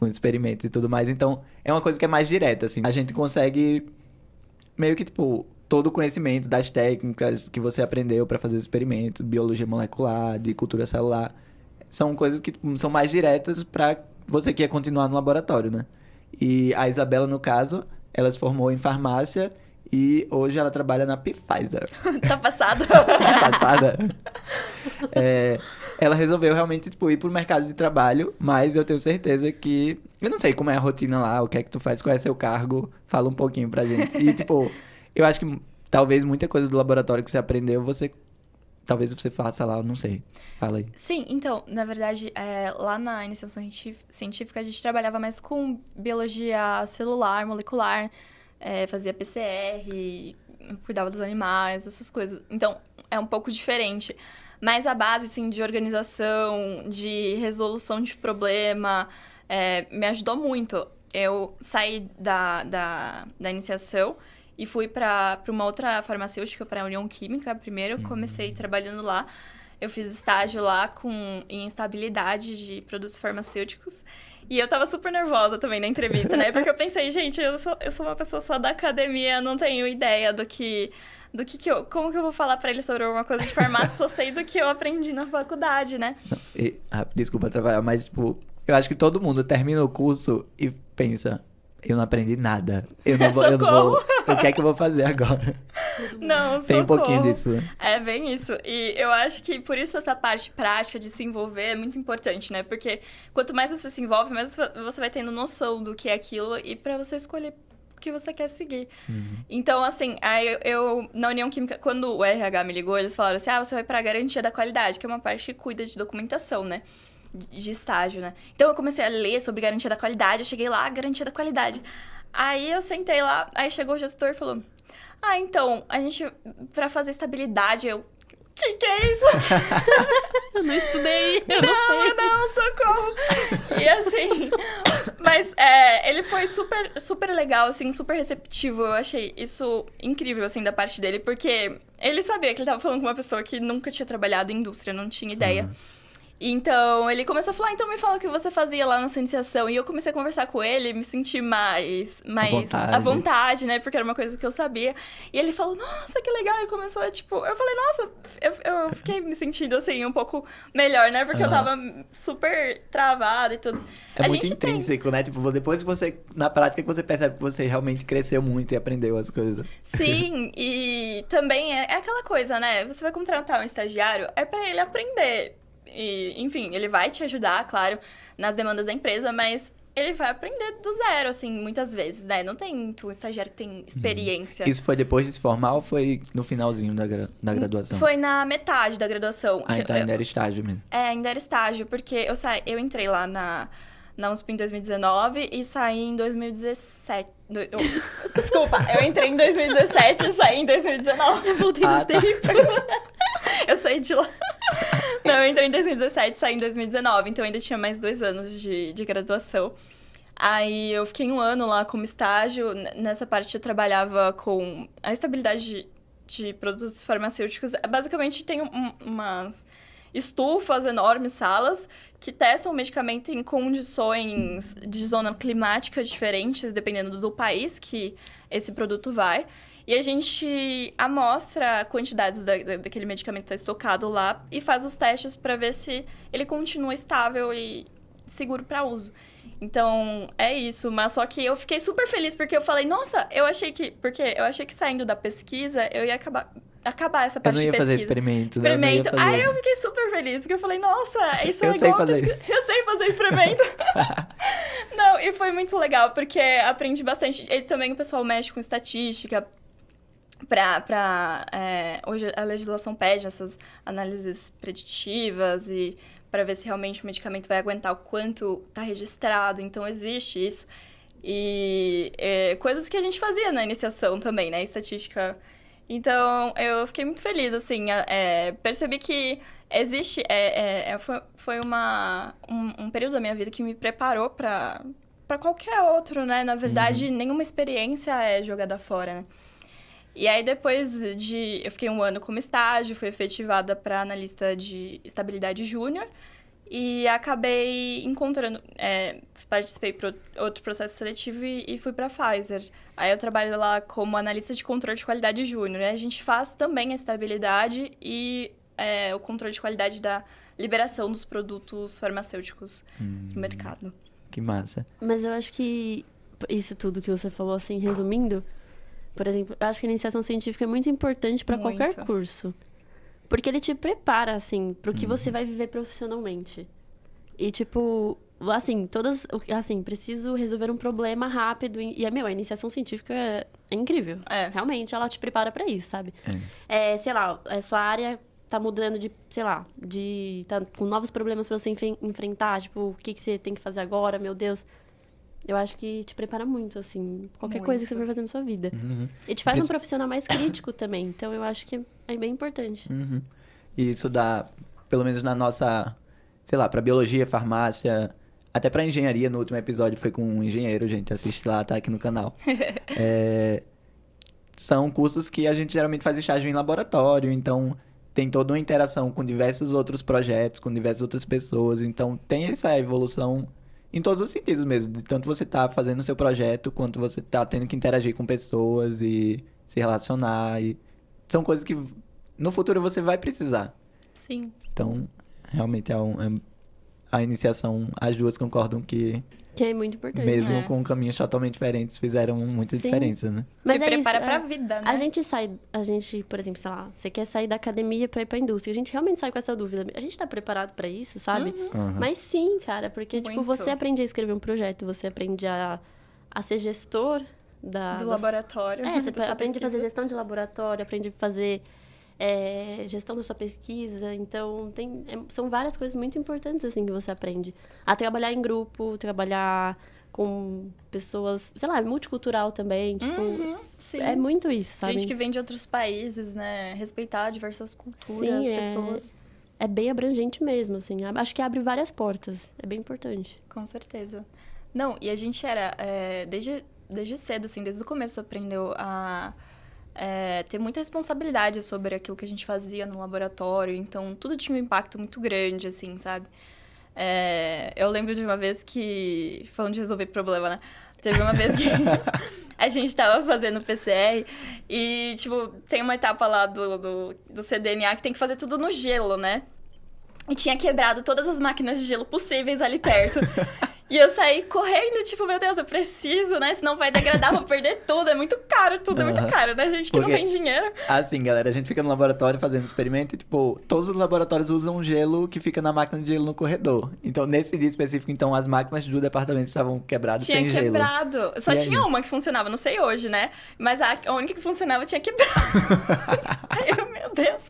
Speaker 1: experimentos e tudo mais. Então, é uma coisa que é mais direta, assim. A gente consegue meio que, tipo, todo o conhecimento das técnicas que você aprendeu para fazer os experimentos, biologia molecular, de cultura celular, são coisas que tipo, são mais diretas para você que quer continuar no laboratório, né? E a Isabela, no caso, ela se formou em farmácia e hoje ela trabalha na Pfizer.
Speaker 3: Tá passado?
Speaker 1: Passada. Ela resolveu realmente tipo, ir pro mercado de trabalho, mas eu tenho certeza que... Eu não sei como é a rotina lá, o que é que tu faz, qual é seu cargo, fala um pouquinho pra gente. E, tipo, eu acho que talvez muita coisa do laboratório que você aprendeu, talvez você faça lá, eu não sei. Fala aí.
Speaker 3: Sim, então, na verdade, lá na iniciação científica, a gente trabalhava mais com biologia celular, molecular, fazia PCR, cuidava dos animais, essas coisas. Então, é um pouco diferente. Mas a base, assim, de organização, de resolução de problema, me ajudou muito. Eu saí da iniciação e fui para uma outra farmacêutica, para a União Química primeiro. Comecei trabalhando lá. Eu fiz estágio lá em instabilidade de produtos farmacêuticos. E eu tava super nervosa também na entrevista, né? Porque eu pensei, gente, eu sou uma pessoa só da academia, não tenho ideia como que eu vou falar pra ele sobre alguma coisa de farmácia, só sei do que eu aprendi na faculdade, né?
Speaker 1: Desculpa trabalhar, mas, tipo, eu acho que todo mundo termina o curso e pensa, eu não aprendi nada. Eu não vou. O que é que eu vou fazer agora?
Speaker 3: Não,
Speaker 1: Tem um pouquinho
Speaker 3: socorro.
Speaker 1: disso, né?
Speaker 3: É bem isso. E eu acho que por isso essa parte prática de se envolver é muito importante, né? Porque quanto mais você se envolve, mais você vai tendo noção do que é aquilo e pra você escolher o que você quer seguir. Então, assim, aí eu na União Química, quando o RH me ligou, eles falaram assim, você vai pra garantia da qualidade, que é uma parte que cuida de documentação, né? De estágio, né? Então, eu comecei a ler sobre garantia da qualidade, eu cheguei lá, garantia da qualidade. Aí, eu sentei lá, aí chegou o gestor e falou, então, a gente, pra fazer estabilidade, que é isso?
Speaker 2: Eu não estudei, eu não sei.
Speaker 3: Não, socorro! E assim, mas ele foi super, super legal, assim, super receptivo. Eu achei isso incrível, assim, da parte dele, porque ele sabia que ele tava falando com uma pessoa que nunca tinha trabalhado em indústria, não tinha ideia. Então, ele começou a falar, então me fala o que você fazia lá na sua iniciação. E eu comecei a conversar com ele, me senti mais à vontade, né? Porque era uma coisa que eu sabia. E ele falou, nossa, que legal. E começou, tipo... Eu falei, nossa, eu fiquei me sentindo, assim, um pouco melhor, né? Porque eu tava super travada e tudo.
Speaker 1: É muito intrínseco, né? Tipo, depois que você... Na prática, que você percebe que você realmente cresceu muito e aprendeu as coisas.
Speaker 3: Sim, e também é aquela coisa, né? Você vai contratar um estagiário, é pra ele aprender. E, enfim, ele vai te ajudar, claro, nas demandas da empresa, mas ele vai aprender do zero, assim, muitas vezes, né? Não tem um estagiário que tem experiência.
Speaker 1: Isso foi depois de se formar ou foi no finalzinho da graduação?
Speaker 3: Foi na metade da graduação.
Speaker 1: Então ainda era estágio mesmo.
Speaker 3: Ainda era estágio, porque eu entrei lá na USP em 2019 e saí em 2017. Desculpa, eu entrei em 2017 e saí em 2019.
Speaker 2: Eu voltei no tempo.
Speaker 3: Eu saí de lá. Não, eu entrei em 2017 e saí em 2019, então ainda tinha mais 2 anos de graduação. Aí eu fiquei 1 ano lá como estágio. Nessa parte eu trabalhava com a estabilidade de produtos farmacêuticos. Basicamente tem umas estufas, enormes salas, que testam o medicamento em condições de zona climática diferentes, dependendo do país que esse produto vai. E a gente amostra quantidades daquele medicamento que está estocado lá e faz os testes para ver se ele continua estável e seguro para uso. Então, é isso. Mas só que eu fiquei super feliz porque eu falei, nossa, eu achei que saindo da pesquisa eu ia acabar essa parte de pesquisa.
Speaker 1: Eu não ia fazer experimento.
Speaker 3: Aí eu fiquei super feliz, porque eu falei, nossa, isso é
Speaker 1: eu
Speaker 3: igual
Speaker 1: sei fazer isso.
Speaker 3: Eu sei fazer experimento. Não, e foi muito legal, porque aprendi bastante. Ele também, o pessoal mexe com estatística. Hoje a legislação pede essas análises preditivas e para ver se realmente o medicamento vai aguentar o quanto está registrado. Então, existe isso. E coisas que a gente fazia na iniciação também, né? Estatística. Então, eu fiquei muito feliz, assim. Percebi que existe... foi um período da minha vida que me preparou para qualquer outro, né? Na verdade, nenhuma experiência é jogada fora, né? E aí, depois eu fiquei 1 ano como estágio, fui efetivada para analista de estabilidade júnior e acabei encontrando... participei para outro processo seletivo e fui para a Pfizer. Aí eu trabalho lá como analista de controle de qualidade júnior. A gente faz também a estabilidade e o controle de qualidade da liberação dos produtos farmacêuticos no mercado.
Speaker 1: Que massa.
Speaker 2: Mas eu acho que isso tudo que você falou, assim, resumindo... Por exemplo, eu acho que a iniciação científica é muito importante para qualquer curso. Porque ele te prepara, assim, pro que você vai viver profissionalmente. E, tipo, assim, preciso resolver um problema rápido. E, a iniciação científica é incrível. Realmente, ela te prepara para isso, sabe? Sei lá, a sua área tá mudando tá com novos problemas para você enfrentar. Tipo, o que você tem que fazer agora, meu Deus... Eu acho que te prepara muito, assim, qualquer coisa que você for fazer na sua vida. E te faz um profissional mais crítico também. Então, eu acho que é bem importante.
Speaker 1: E isso dá, pelo menos na nossa, sei lá, pra biologia, farmácia, até pra engenharia, no último episódio foi com um engenheiro, gente, assiste lá, tá aqui no canal. São cursos que a gente geralmente faz estágio em laboratório, então tem toda uma interação com diversos outros projetos, com diversas outras pessoas. Então, tem essa evolução... Em todos os sentidos mesmo, de tanto você tá fazendo o seu projeto, quanto você tá tendo que interagir com pessoas e se relacionar. E são coisas que no futuro você vai precisar.
Speaker 3: Sim.
Speaker 1: Então, realmente a iniciação, as duas concordam que
Speaker 2: é muito importante.
Speaker 1: Mesmo com caminhos totalmente diferentes, fizeram muita diferença, né?
Speaker 3: Mas te prepara pra vida, né?
Speaker 2: A gente, por exemplo, sei lá, você quer sair da academia pra ir pra indústria. A gente realmente sai com essa dúvida. A gente tá preparado pra isso, sabe? Mas sim, cara, porque, tipo, você aprende a escrever um projeto, você aprende a ser gestor
Speaker 3: do laboratório.
Speaker 2: Você aprende a fazer gestão de laboratório, aprende a fazer... gestão da sua pesquisa. Então, são várias coisas muito importantes, assim, que você aprende. A trabalhar em grupo, trabalhar com pessoas, sei lá, multicultural também. Tipo,
Speaker 3: sim.
Speaker 2: É muito isso, sabe?
Speaker 3: Gente que vem de outros países, né? Respeitar diversas culturas, pessoas.
Speaker 2: É bem abrangente mesmo, assim. Acho que abre várias portas. É bem importante.
Speaker 3: Com certeza. Não, e a gente era, desde cedo, assim, desde o começo aprendeu a ter muita responsabilidade sobre aquilo que a gente fazia no laboratório. Então, tudo tinha um impacto muito grande, assim, sabe? Eu lembro de uma vez que... Falando de resolver problema, né? Teve uma vez que a gente tava fazendo PCR e, tipo, tem uma etapa lá do cDNA que tem que fazer tudo no gelo, né? E tinha quebrado todas as máquinas de gelo possíveis ali perto. E eu saí correndo, tipo, meu Deus, eu preciso, né? Senão vai degradar, vou perder tudo. É muito caro, tudo é muito caro, né? Gente que não tem dinheiro.
Speaker 4: Assim, galera, a gente fica no laboratório fazendo experimento e, tipo, todos os laboratórios usam gelo que fica na máquina de gelo no corredor. Então, nesse dia específico, então, as máquinas do departamento estavam quebradas sem gelo.
Speaker 3: Tinha quebrado. Só
Speaker 4: E
Speaker 3: tinha
Speaker 4: aí?
Speaker 3: uma que funcionava, não sei hoje, né? Mas a única que funcionava tinha quebrado. Aí eu, meu Deus.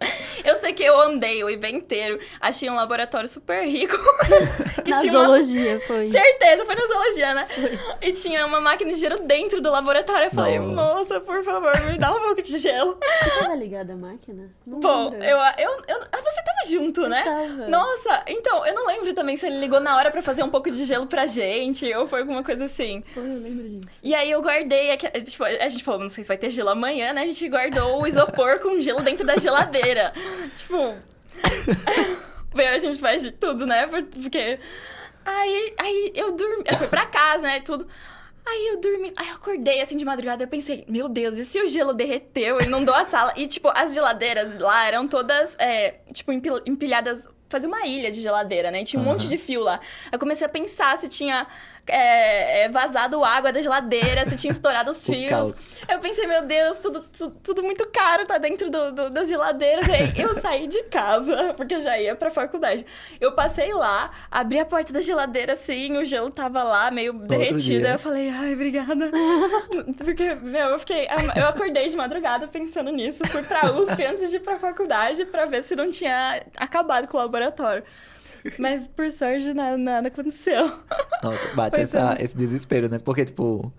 Speaker 3: Eu sei que eu andei o IB inteiro. Achei um laboratório super rico. Que
Speaker 2: Na
Speaker 3: tinha
Speaker 2: zoologia foi.
Speaker 3: Certeza, foi na zoologia, né? E tinha uma máquina de gelo dentro do laboratório. Eu falei,
Speaker 4: Nossa.
Speaker 3: moça, por favor, me dá um pouco de gelo.
Speaker 2: Você tava ligada à máquina? Não
Speaker 3: Bom,
Speaker 2: lembro.
Speaker 3: você tava junto, né?
Speaker 2: Tava.
Speaker 3: Nossa, então, eu não lembro também se ele ligou na hora pra fazer um pouco de gelo pra gente, ou foi alguma coisa assim.
Speaker 2: Foi, eu lembro disso.
Speaker 3: E aí eu guardei, tipo, a gente falou, não sei se vai ter gelo amanhã, né? A gente guardou o isopor com gelo dentro da geladeira. Tipo, a gente faz de tudo, né? Porque... Aí eu dormi, eu fui pra casa, né, tudo. Aí eu dormi, aí eu acordei, assim, de madrugada, eu pensei, meu Deus, e se o gelo derreteu, inundou a sala? E, tipo, as geladeiras lá eram todas, tipo, empilhadas, fazia uma ilha de geladeira, né, e tinha um monte de fio lá. Eu comecei a pensar se tinha vazado água da geladeira, se tinha estourado os fios.
Speaker 4: caos.
Speaker 3: Eu pensei, meu Deus, tudo muito caro, tá dentro das geladeiras. E aí eu saí de casa, porque eu já ia pra faculdade. Eu passei lá, abri a porta da geladeira, assim, o gelo tava lá, meio derretido.
Speaker 4: dia.
Speaker 3: Aí eu falei, ai, obrigada. Porque, meu, eu acordei de madrugada pensando nisso. Fui pra USP antes de ir pra faculdade pra ver se não tinha acabado com o laboratório. Mas, por sorte, nada aconteceu.
Speaker 4: Nossa, bate
Speaker 3: Pois é.
Speaker 4: esse desespero, né? Porque, tipo,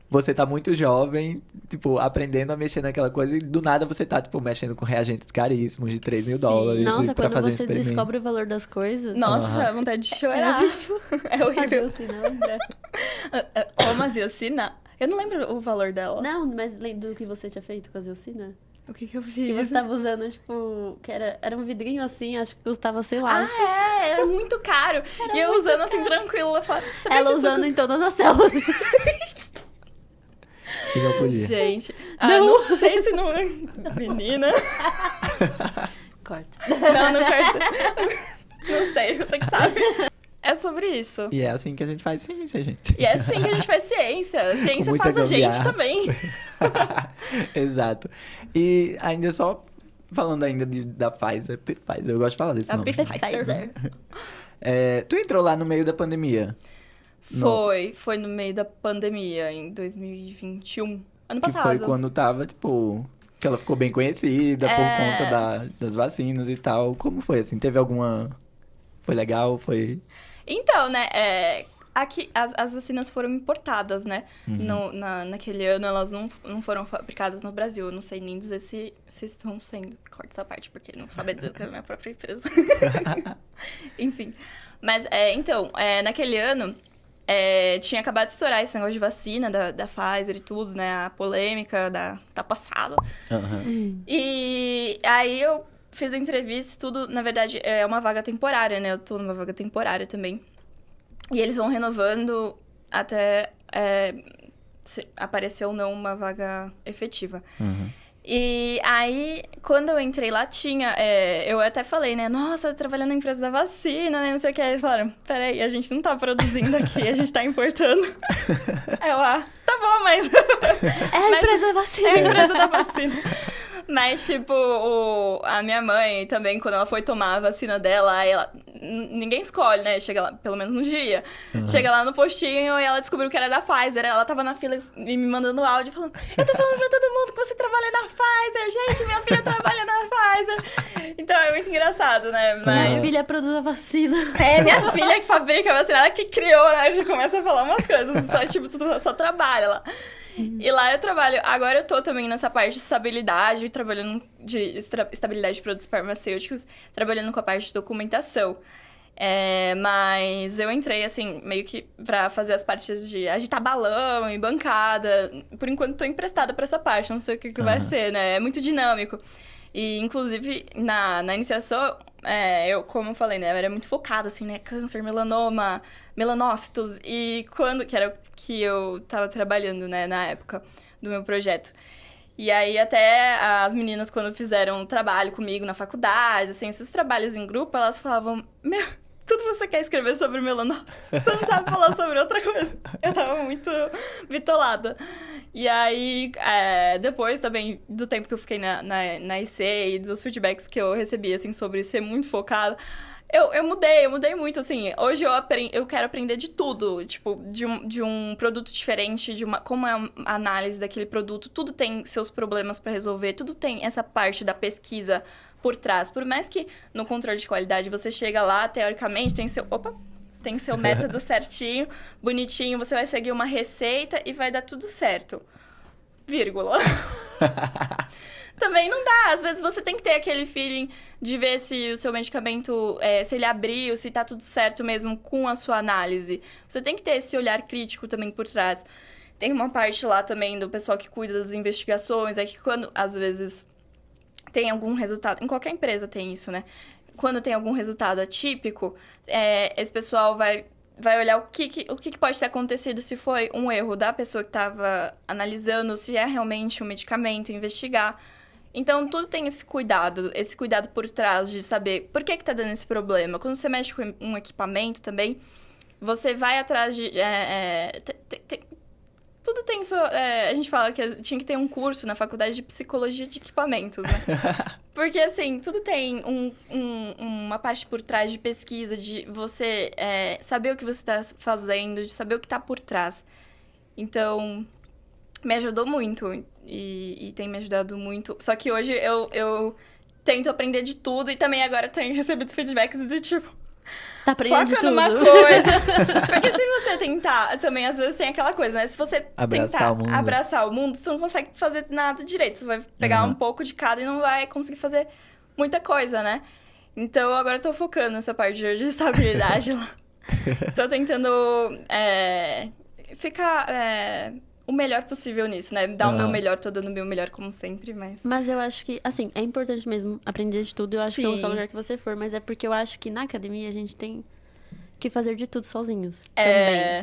Speaker 4: você tá muito jovem, tipo, aprendendo a mexer naquela coisa e do nada você tá, tipo, mexendo com reagentes caríssimos de $3.000
Speaker 2: Nossa,
Speaker 4: e pra
Speaker 2: quando
Speaker 4: fazer um
Speaker 2: você
Speaker 4: experimento.
Speaker 2: descobre o valor das coisas.
Speaker 3: Nossa,
Speaker 4: Aham.
Speaker 3: vontade de chorar. É horrível.
Speaker 2: Raciocinando.
Speaker 3: Como a Ziocina? Eu não lembro o valor dela.
Speaker 2: Não, mas lembra do que você tinha feito com a Zeucina?
Speaker 3: O que eu
Speaker 2: Que
Speaker 3: fiz?
Speaker 2: você tava usando, tipo, que era um vidrinho assim, acho que custava, sei lá.
Speaker 3: Era muito caro. E eu usando assim, tranquilo.
Speaker 2: Ela usando em todas as células.
Speaker 4: E não podia.
Speaker 3: Gente, não sei se não... Menina.
Speaker 2: Corta.
Speaker 3: Não corta. Não sei, você que sabe. É sobre isso.
Speaker 4: E é assim que a gente faz ciência, gente.
Speaker 3: E é assim que a gente faz ciência. Ciência
Speaker 4: muita
Speaker 3: faz a gente
Speaker 4: gambiarra.
Speaker 3: também.
Speaker 4: Exato. E ainda só falando ainda da Pfizer, eu gosto de falar desse
Speaker 3: A
Speaker 4: nome.
Speaker 3: Pfizer.
Speaker 4: Tu entrou lá no meio da pandemia.
Speaker 3: Foi no meio da pandemia, em 2021. Ano
Speaker 4: Que
Speaker 3: passado.
Speaker 4: foi quando tava, tipo... Que ela ficou bem conhecida por conta das vacinas e tal. Como foi, assim? Teve alguma... Foi legal? Foi...
Speaker 3: Então, né, aqui as vacinas foram importadas, né? Naquele ano elas não foram fabricadas no Brasil. Eu não sei nem dizer se estão sendo. Corta essa parte, porque não sabe dizer que é a minha própria empresa. Enfim. Mas, então, naquele ano, tinha acabado de estourar esse negócio de vacina da Pfizer e tudo, né? A polêmica tá passado. E aí eu fiz a entrevista e tudo. Na verdade, é uma vaga temporária, né? Eu tô numa vaga temporária também. E eles vão renovando até se aparecer ou não uma vaga efetiva. E aí, quando eu entrei lá, tinha... eu até falei, né? Nossa, eu trabalhando na empresa da vacina, né? Não sei o que. Aí eles falaram, peraí, a gente não tá produzindo aqui, a gente tá importando. Tá bom, mas...
Speaker 2: É a empresa da vacina.
Speaker 3: É a empresa da vacina. Mas, tipo, a minha mãe também, quando ela foi tomar a vacina dela, aí ninguém escolhe, né? Chega lá, pelo menos no dia. Chega lá no postinho e ela descobriu que era da Pfizer. Ela tava na fila e me mandando áudio, falando, eu tô falando pra todo mundo que você trabalha na Pfizer. Gente, minha filha trabalha na Pfizer. Então, é muito engraçado, né? Mas...
Speaker 2: Minha filha produz a vacina.
Speaker 3: minha filha que fabrica a vacina, ela que criou, né? Já começa a falar umas coisas, só, tipo, só trabalha lá. E lá eu trabalho... Agora eu tô também nessa parte de estabilidade, trabalhando de estabilidade de produtos farmacêuticos, trabalhando com a parte de documentação. Mas eu entrei, assim, meio que pra fazer as partes de agitar balão e bancada. Por enquanto, tô emprestada pra essa parte, não sei o que vai ser, né? É muito dinâmico. E, inclusive, na iniciação, eu, como eu falei, né? Eu era muito focada, assim, né? Câncer, melanoma, melanócitos. E quando... Que era o que eu tava trabalhando, né? Na época do meu projeto. E aí, até as meninas, quando fizeram trabalho comigo na faculdade, assim, esses trabalhos em grupo, elas falavam... Meu, tudo você quer escrever sobre melanócitos? Você não sabe falar sobre outra coisa. Eu tava muito bitolada. E aí, depois também do tempo que eu fiquei na IC e dos feedbacks que eu recebi, assim, sobre ser muito focada, eu mudei muito, assim. Hoje eu quero aprender de tudo, tipo, de um produto diferente, como é a análise daquele produto. Tudo tem seus problemas para resolver, tudo tem essa parte da pesquisa por trás. Por mais que no controle de qualidade você chega lá, teoricamente, tem seu método certinho, bonitinho, você vai seguir uma receita e vai dar tudo certo. Vírgula. Também não dá. Às vezes você tem que ter aquele feeling de ver se o seu medicamento, se ele abriu, se tá tudo certo mesmo com a sua análise. Você tem que ter esse olhar crítico também por trás. Tem uma parte lá também do pessoal que cuida das investigações, que quando, às vezes, tem algum resultado... Em qualquer empresa tem isso, né? Quando tem algum resultado atípico, esse pessoal vai olhar o que pode ter acontecido, se foi um erro da pessoa que estava analisando, se é realmente um medicamento, investigar. Então, tudo tem esse cuidado por trás de saber por que está dando esse problema. Quando você mexe com um equipamento também, você vai atrás de... tudo tem sua... a gente fala que tinha que ter um curso na faculdade de psicologia de equipamentos, né? Porque, assim, tudo tem uma parte por trás de pesquisa, de você saber o que você está fazendo, de saber o que está por trás. Então, me ajudou muito e tem me ajudado muito. Só que hoje eu tento aprender de tudo e também agora tenho recebido feedbacks do tipo...
Speaker 2: Tá aprendendo de tudo.
Speaker 3: Numa coisa. Porque se você tentar, também às vezes tem aquela coisa, né? Se você tentar abraçar o mundo, você não consegue fazer nada direito. Você vai pegar um pouco de cada e não vai conseguir fazer muita coisa, né? Então, agora eu tô focando nessa parte de estabilidade lá. Tô tentando ficar o melhor possível nisso, né? Dar o meu melhor, tô dando o meu melhor como sempre, mas...
Speaker 2: Mas eu acho que, assim, é importante mesmo aprender de tudo. Eu acho que em qualquer lugar que você for, mas é porque eu acho que na academia a gente tem que fazer de tudo sozinhos.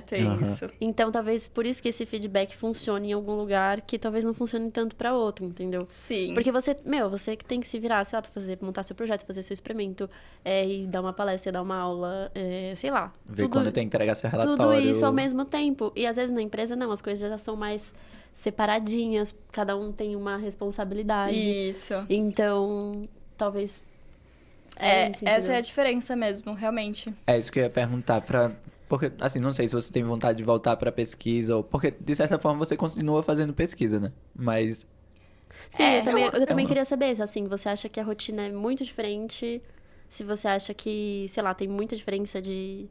Speaker 3: Tem isso.
Speaker 2: Então, talvez por isso que esse feedback funcione em algum lugar que talvez não funcione tanto pra outro, entendeu?
Speaker 3: Sim.
Speaker 2: Porque você que tem que se virar, sei lá, montar seu projeto, fazer seu experimento, e dar uma palestra, dar uma aula, sei lá.
Speaker 4: Ver quando tem que entregar seu relatório.
Speaker 2: Tudo isso ao mesmo tempo. E às vezes na empresa não, as coisas já são mais separadinhas, cada um tem uma responsabilidade.
Speaker 3: Isso.
Speaker 2: Então, talvez...
Speaker 3: essa é a diferença mesmo, realmente.
Speaker 4: É isso que eu ia perguntar porque, assim, não sei se você tem vontade de voltar pra pesquisa ou... Porque, de certa forma, você continua fazendo pesquisa, né? Mas...
Speaker 2: Sim, eu também queria saber, assim, você acha que a rotina é muito diferente? Se você acha que, sei lá, tem muita diferença de...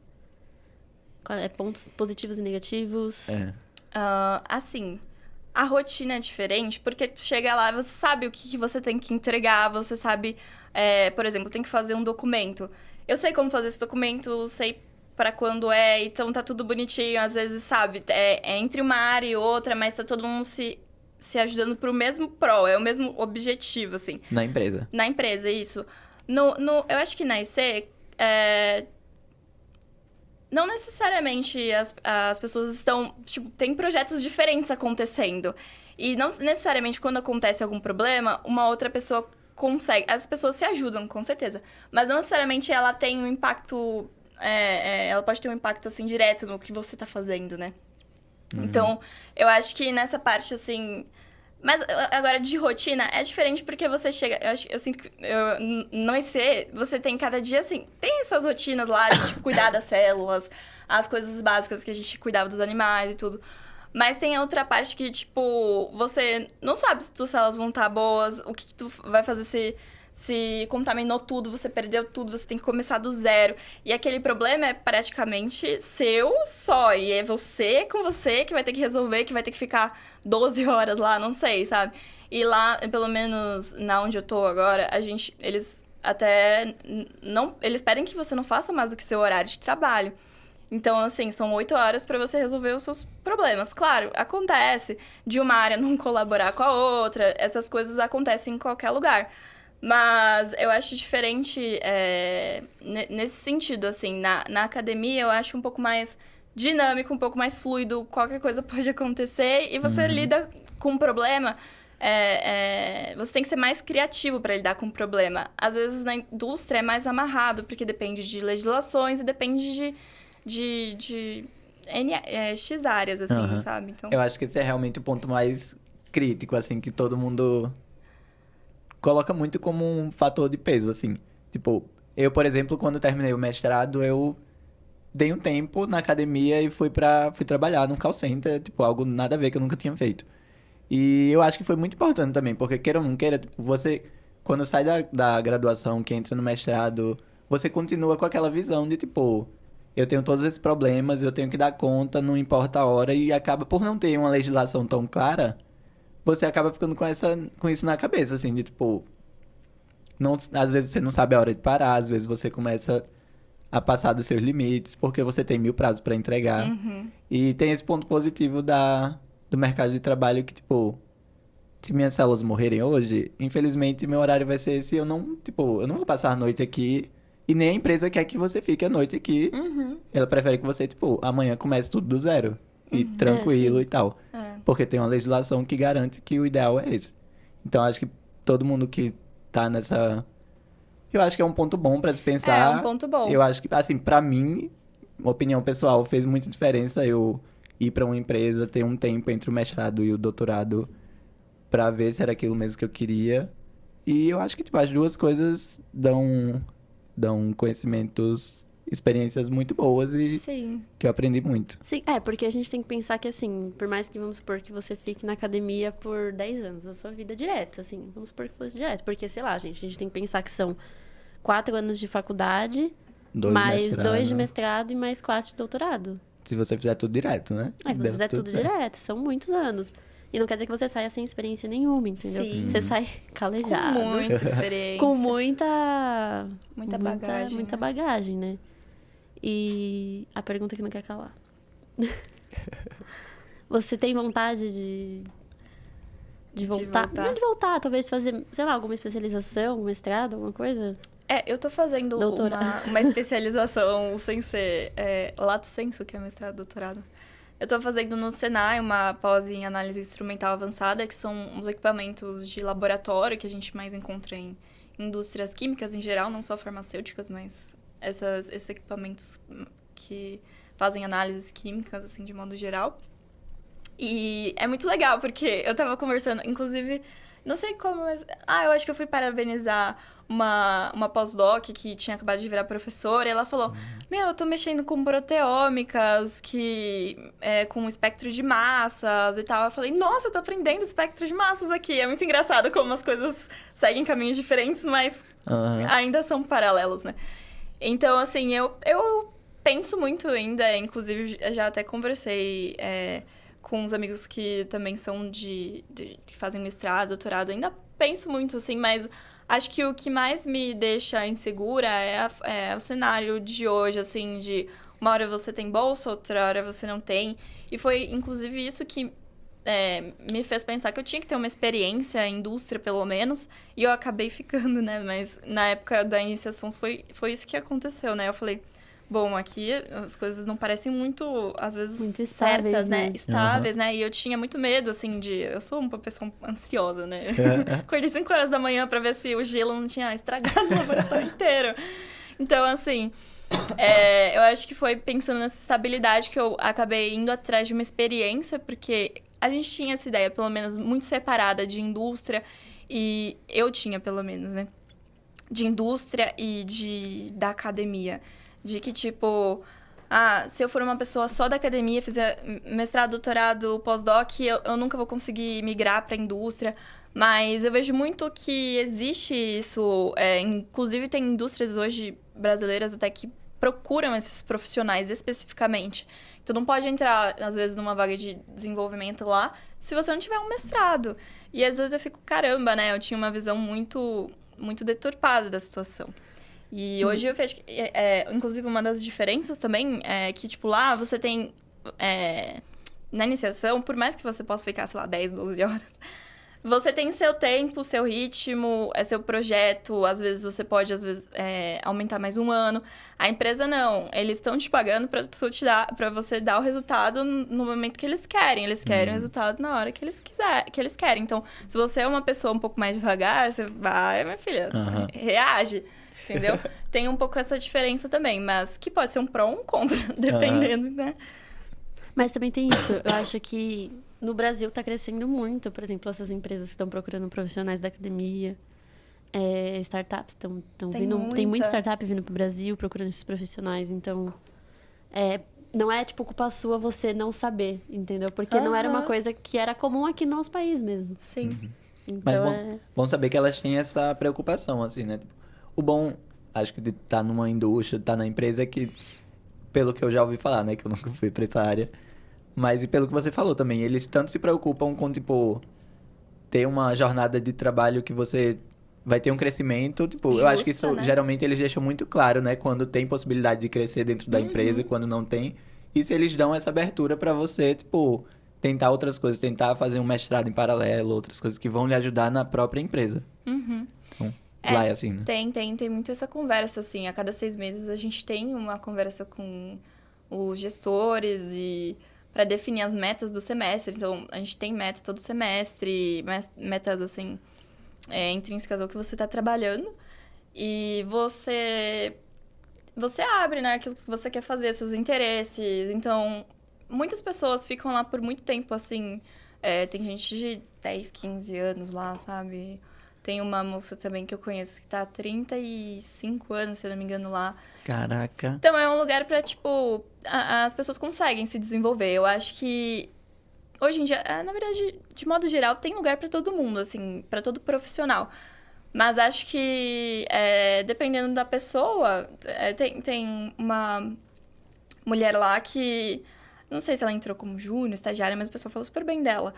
Speaker 2: pontos positivos e negativos?
Speaker 3: Assim... A rotina é diferente porque tu chega lá, você sabe o que você tem que entregar, você sabe, por exemplo, tem que fazer um documento. Eu sei como fazer esse documento, sei para quando então tá tudo bonitinho, às vezes, sabe, é entre uma área e outra, mas tá todo mundo se ajudando pro mesmo é o mesmo objetivo, assim.
Speaker 4: Na empresa.
Speaker 3: Na empresa, isso. Eu acho que na IC, não necessariamente as pessoas estão... Tipo, tem projetos diferentes acontecendo. E não necessariamente quando acontece algum problema, uma outra pessoa consegue... As pessoas se ajudam, com certeza. Mas não necessariamente ela tem um impacto... ela pode ter um impacto, assim, direto no que você tá fazendo, né? Então, eu acho que nessa parte, assim... Mas agora, de rotina, é diferente porque você chega... Eu sinto que... Não sei, você tem cada dia, assim... Tem suas rotinas lá de, tipo, cuidar das células, as coisas básicas que a gente cuidava dos animais e tudo. Mas tem a outra parte que, tipo... Você não sabe se tuas células vão estar boas, o que tu vai fazer se contaminou tudo, você perdeu tudo, você tem que começar do zero. E aquele problema é praticamente seu só. E é você com você que vai ter que resolver, que vai ter que ficar 12 horas lá, não sei, sabe? E lá, pelo menos na onde eu tô agora, eles até não, eles pedem que você não faça mais do que seu horário de trabalho. Então, assim, são 8 horas para você resolver os seus problemas. Claro, acontece de uma área não colaborar com a outra, essas coisas acontecem em qualquer lugar. Mas eu acho diferente nesse sentido, assim, na academia eu acho um pouco mais dinâmico, um pouco mais fluido, qualquer coisa pode acontecer e você lida com um problema, você tem que ser mais criativo para lidar com o problema. Às vezes na indústria é mais amarrado, porque depende de legislações e depende de X áreas, assim, sabe? Então...
Speaker 4: Eu acho que esse é realmente o ponto mais crítico, assim, que todo mundo coloca muito como um fator de peso, assim. Tipo, eu, por exemplo, quando terminei o mestrado, eu dei um tempo na academia e fui trabalhar num call center, tipo, algo nada a ver que eu nunca tinha feito. E eu acho que foi muito importante também, porque queira ou não queira, tipo, você, quando sai da graduação, que entra no mestrado, você continua com aquela visão de, tipo, eu tenho todos esses problemas, eu tenho que dar conta, não importa a hora, e acaba, por não ter uma legislação tão clara, você acaba ficando com isso na cabeça, assim, de, tipo, às vezes você não sabe a hora de parar, às vezes você começa a passar dos seus limites, porque você tem 1000 prazos para entregar. E tem esse ponto positivo do mercado de trabalho que, tipo, se minhas células morrerem hoje, infelizmente meu horário vai ser esse, eu não vou passar a noite aqui, e nem a empresa quer que você fique a noite aqui. Ela prefere que você, tipo, amanhã comece tudo do zero. E tranquilo e tal. Porque tem uma legislação que garante que o ideal é esse. Então, acho que todo mundo que tá nessa... Eu acho que é um ponto bom pra se pensar.
Speaker 3: É um ponto bom.
Speaker 4: Eu acho que, assim, pra mim, opinião pessoal, fez muita diferença eu ir pra uma empresa, ter um tempo entre o mestrado e o doutorado pra ver se era aquilo mesmo que eu queria. E eu acho que, tipo, as duas coisas dão conhecimentos, experiências muito boas e
Speaker 3: Sim.
Speaker 4: que eu aprendi muito.
Speaker 2: Sim, porque a gente tem que pensar que, assim, por mais que, vamos supor, que você fique na academia por 10 anos da sua vida direto, assim, vamos supor que fosse direto. Porque, sei lá, gente, a gente tem que pensar que são 4 anos de faculdade, mais 2 de mestrado e mais 4 de doutorado.
Speaker 4: Se você fizer tudo direto, né?
Speaker 2: Se você fizer tudo direto, são muitos anos. E não quer dizer que você saia sem experiência nenhuma, entendeu?
Speaker 3: Sim.
Speaker 2: Você sai calejado.
Speaker 3: Com muita experiência.
Speaker 2: Com muita
Speaker 3: bagagem.
Speaker 2: Muita bagagem, né? E a pergunta que não quer calar. Você tem vontade de voltar? Não de voltar, talvez fazer, sei lá, alguma especialização, um mestrado, alguma coisa?
Speaker 3: Eu tô fazendo uma especialização sem ser lato sensu, que é mestrado, doutorado. Eu tô fazendo no Senai uma pós em análise instrumental avançada, que são uns equipamentos de laboratório que a gente mais encontra em indústrias químicas em geral, não só farmacêuticas, mas esses equipamentos que fazem análises químicas, assim, de modo geral. E é muito legal, porque eu tava conversando, inclusive, não sei como, mas... eu acho que eu fui parabenizar uma pós-doc que tinha acabado de virar professora, e ela falou, eu tô mexendo com proteômicas, com espectro de massas e tal. Eu falei, nossa, eu tô aprendendo espectro de massas aqui. É muito engraçado como as coisas seguem caminhos diferentes, mas ainda são paralelos, né? Então, assim, eu penso muito ainda, inclusive já até conversei com uns amigos que também são que fazem mestrado, doutorado, ainda penso muito, assim, mas acho que o que mais me deixa insegura é o cenário de hoje, assim, de uma hora você tem bolsa, outra hora você não tem. E foi, inclusive, isso que me fez pensar que eu tinha que ter uma experiência em indústria, pelo menos, e eu acabei ficando, né? Mas na época da iniciação foi isso que aconteceu, né? Eu falei, bom, aqui as coisas não parecem muito, às vezes,
Speaker 2: muito
Speaker 3: certas, né?
Speaker 2: né?
Speaker 3: Estáveis, né? E eu tinha muito medo, assim, eu sou uma pessoa ansiosa, né? Acordei 5 horas da manhã pra ver se o gelo não tinha estragado o laboratório inteiro. Então, assim, eu acho que foi pensando nessa estabilidade que eu acabei indo atrás de uma experiência, porque a gente tinha essa ideia, pelo menos, muito separada de indústria, e eu tinha, pelo menos, né? De indústria e da academia. De que, tipo, se eu for uma pessoa só da academia, fizer mestrado, doutorado, pós-doc, eu nunca vou conseguir migrar para a indústria. Mas eu vejo muito que existe isso. Inclusive, tem indústrias hoje brasileiras até que procuram esses profissionais especificamente. Tu não pode entrar, às vezes, numa vaga de desenvolvimento lá se você não tiver um mestrado. E às vezes eu fico, caramba, né? Eu tinha uma visão muito muito deturpado da situação. E hoje eu vejo que, inclusive, uma das diferenças também é que, tipo, lá você tem... na iniciação, por mais que você possa ficar, sei lá, 10, 12 horas, você tem seu tempo, seu ritmo, seu projeto. Às vezes você pode, aumentar mais um ano. A empresa não. Eles estão te pagando para você dar o resultado no momento que eles querem. Eles querem o resultado na hora que eles querem. Então, se você é uma pessoa um pouco mais devagar, você vai, minha filha, reage. Entendeu? Tem um pouco essa diferença também, mas que pode ser um pró ou um contra, dependendo, né?
Speaker 2: Mas também tem isso. Eu acho que no Brasil está crescendo muito, por exemplo, essas empresas que estão procurando profissionais da academia, startups estão vindo. Tem muita startup vindo para o Brasil procurando esses profissionais. Então, não é tipo culpa sua você não saber, entendeu? Porque não era uma coisa que era comum aqui no nosso país mesmo.
Speaker 3: Sim.
Speaker 2: Então,
Speaker 4: Mas bom saber que elas têm essa preocupação, assim, né? O bom, acho que de estar numa indústria, de estar na empresa é que, pelo que eu já ouvi falar, né? Que eu nunca fui pra essa área. Mas e pelo que você falou também, eles tanto se preocupam com, tipo, ter uma jornada de trabalho que você vai ter um crescimento. Tipo, eu acho que isso,
Speaker 3: né?
Speaker 4: geralmente, eles deixam muito claro, né? Quando tem possibilidade de crescer dentro da empresa e quando não tem. E se eles dão essa abertura pra você, tipo, tentar outras coisas, tentar fazer um mestrado em paralelo, outras coisas que vão lhe ajudar na própria empresa. Então, lá é assim, né?
Speaker 3: Tem muito essa conversa, assim. A cada 6 meses a gente tem uma conversa com os gestores e para definir as metas do semestre. Então, a gente tem meta todo semestre, metas, assim, intrínsecas ao que você está trabalhando. E você abre, né, aquilo que você quer fazer, seus interesses. Então, muitas pessoas ficam lá por muito tempo, assim. Tem gente de 10, 15 anos lá, sabe? Tem uma moça também que eu conheço que tá há 35 anos, se eu não me engano, lá.
Speaker 4: Caraca.
Speaker 3: Então, é um lugar pra, tipo, as pessoas conseguem se desenvolver. Eu acho que, hoje em dia, na verdade, de modo geral, tem lugar pra todo mundo, assim, pra todo profissional. Mas acho que, dependendo da pessoa, tem uma mulher lá que, não sei se ela entrou como júnior, estagiária, mas a pessoa falou super bem dela.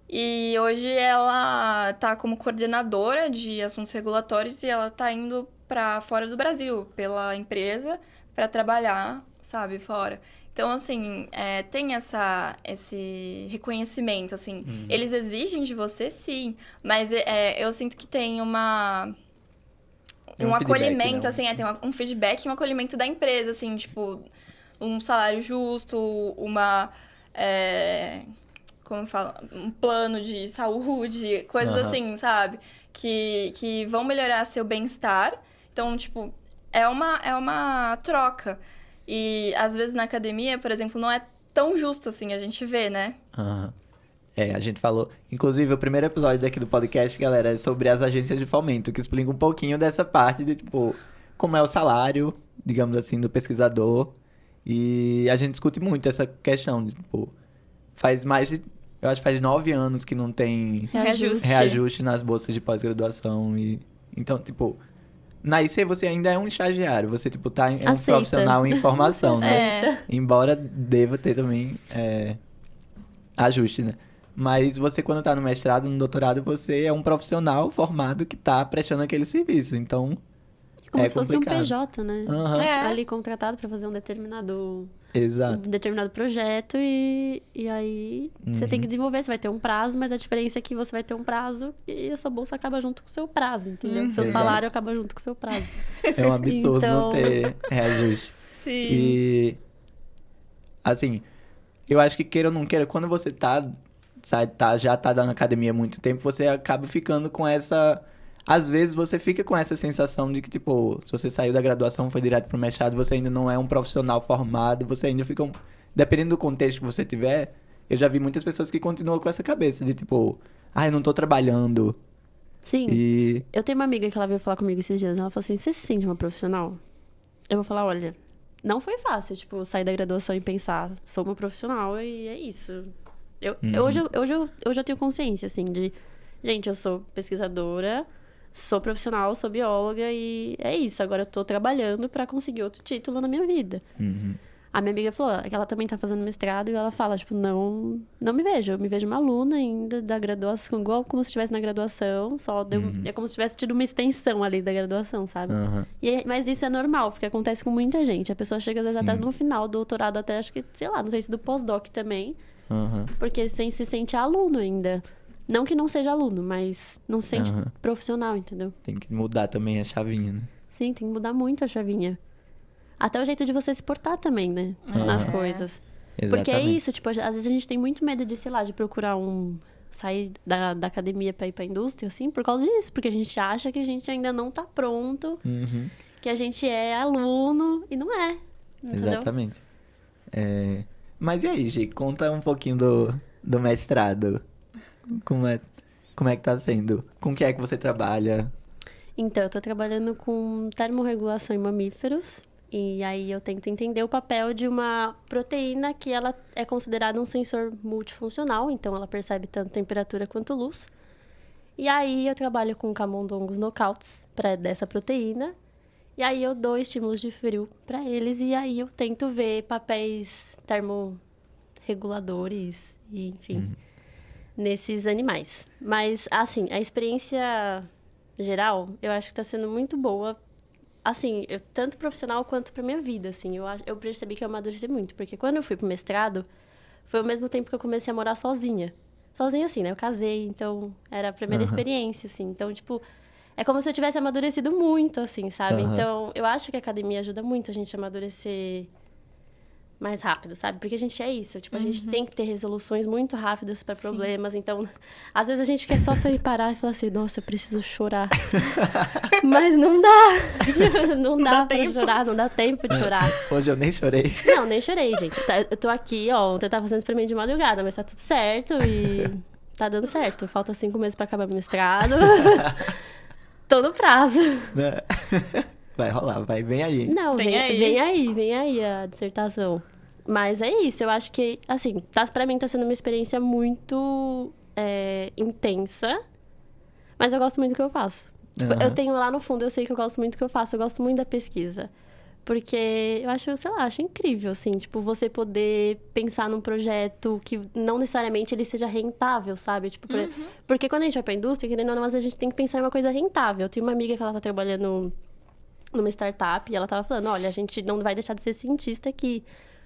Speaker 3: E hoje ela tá como coordenadora de assuntos regulatórios e ela tá indo para fora do Brasil pela empresa para trabalhar, sabe, fora. Então, assim, tem esse reconhecimento, assim. Eles exigem de você, sim, mas eu sinto que tem um acolhimento,
Speaker 4: né?
Speaker 3: assim, tem um feedback e um acolhimento da empresa, assim, tipo, um salário justo, como fala, um plano de saúde, coisas assim, sabe? Que vão melhorar seu bem-estar. Então, tipo, é uma troca. E, às vezes, na academia, por exemplo, não é tão justo assim, a gente vê, né?
Speaker 4: A gente falou... Inclusive, o primeiro episódio daqui do podcast, galera, é sobre as agências de fomento, que explica um pouquinho dessa parte de, tipo, como é o salário, digamos assim, do pesquisador. E a gente discute muito essa questão de, tipo, eu acho que faz 9 anos que não tem reajuste nas bolsas de pós-graduação. Então, tipo, na IC você ainda é um estagiário. Você, tipo, é um profissional em formação, né? Embora deva ter também ajuste, né? Mas você, quando tá no mestrado, no doutorado, você é um profissional formado que tá prestando aquele serviço. Então,
Speaker 2: como se fosse
Speaker 4: complicado.
Speaker 2: Um PJ, né? Ali contratado para fazer um determinado projeto e aí você tem que desenvolver, você vai ter um prazo, mas a diferença é que você vai ter um prazo e a sua bolsa acaba junto com o seu prazo, entendeu? Seu salário acaba junto com o seu prazo.
Speaker 4: É um absurdo não ter reajuste.
Speaker 3: Sim.
Speaker 4: E, assim, eu acho que queira ou não queira, quando você já tá dando academia há muito tempo, você acaba ficando com essa... Às vezes você fica com essa sensação de que, tipo, se você saiu da graduação, foi direto pro mestrado, você ainda não é um profissional formado, você ainda fica... Dependendo do contexto que você tiver, eu já vi muitas pessoas que continuam com essa cabeça de, tipo, eu não tô trabalhando.
Speaker 2: Sim. Eu tenho uma amiga que ela veio falar comigo esses dias, ela falou assim, você se sente uma profissional? Eu vou falar, olha, não foi fácil, tipo, sair da graduação e pensar, sou uma profissional e é isso. Hoje eu já tenho consciência, assim, de... Gente, eu sou pesquisadora... Sou profissional, sou bióloga e é isso. Agora eu tô trabalhando pra conseguir outro título na minha vida. A minha amiga falou que ela também tá fazendo mestrado e ela fala, tipo, não me vejo. Eu me vejo uma aluna ainda da graduação, igual como se estivesse na graduação, é como se tivesse tido uma extensão ali da graduação, sabe?
Speaker 4: Aham.
Speaker 2: Mas isso é normal, porque acontece com muita gente. A pessoa chega, às vezes, até
Speaker 4: Sim.
Speaker 2: no final do doutorado, até acho que, sei lá, não sei se do pós-doc também,
Speaker 4: Aham.
Speaker 2: porque se sente aluno ainda. Não que não seja aluno, mas não se sente
Speaker 4: Aham.
Speaker 2: profissional, entendeu?
Speaker 4: Tem que mudar também a chavinha, né?
Speaker 2: Sim, tem que mudar muito a chavinha. Até o jeito de você se portar também, né? Nas
Speaker 3: É.
Speaker 2: coisas.
Speaker 4: Exatamente.
Speaker 2: Porque é isso, tipo, às vezes a gente tem muito medo de, sei lá, de procurar sair da academia pra ir pra indústria, assim, por causa disso. Porque a gente acha que a gente ainda não tá pronto,
Speaker 4: Uhum.
Speaker 2: que a gente é aluno, e não é. Entendeu?
Speaker 4: Exatamente. Mas e aí, Gi? Conta um pouquinho do mestrado. Como é que tá sendo? Com o que é que você trabalha?
Speaker 2: Então, eu tô trabalhando com termorregulação em mamíferos. E aí eu tento entender o papel de uma proteína que ela é considerada um sensor multifuncional. Então, ela percebe tanto temperatura quanto luz. E aí eu trabalho com camundongos knockouts dessa proteína. E aí eu dou estímulos de frio para eles. E aí eu tento ver papéis termorreguladores e, enfim, nesses animais. Mas, assim, a experiência geral, eu acho que tá sendo muito boa. Assim, tanto profissional quanto pra minha vida, assim. Eu percebi que eu amadureci muito. Porque quando eu fui pro mestrado, foi ao mesmo tempo que eu comecei a morar sozinha. Sozinha, assim, né? Eu casei, então era a primeira experiência, assim. Então, tipo, é como se eu tivesse amadurecido muito, assim, sabe? Então, eu acho que a academia ajuda muito a gente a amadurecer mais rápido, sabe? Porque a gente é isso, tipo, a gente tem que ter resoluções muito rápidas para problemas, então, às vezes a gente quer só parar e falar assim, nossa, eu preciso chorar. Mas não dá, não dá pra chorar, não dá tempo de chorar.
Speaker 4: Hoje eu nem chorei.
Speaker 2: Não, nem chorei, gente. Eu tô aqui, ó, ontem eu tava fazendo experimento de madrugada, mas tá tudo certo e tá dando certo. Falta 5 meses pra acabar meu mestrado. Tô no prazo.
Speaker 4: Né? Vai rolar, vem aí. Hein?
Speaker 2: Não,
Speaker 3: Vem
Speaker 2: vem aí a dissertação. Mas é isso, eu acho que, assim, pra mim tá sendo uma experiência muito intensa, mas eu gosto muito do que eu faço. Tipo, eu tenho lá no fundo, eu sei que eu gosto muito do que eu faço, eu gosto muito da pesquisa. Porque eu acho, sei lá, acho incrível, assim, tipo, você poder pensar num projeto que não necessariamente ele seja rentável, sabe? Tipo, porque quando a gente vai pra indústria, querendo ou não, às vezes a gente tem que pensar em uma coisa rentável. Eu tenho uma amiga que ela tá trabalhando numa startup e ela tava falando, olha, a gente não vai deixar de ser cientista aqui,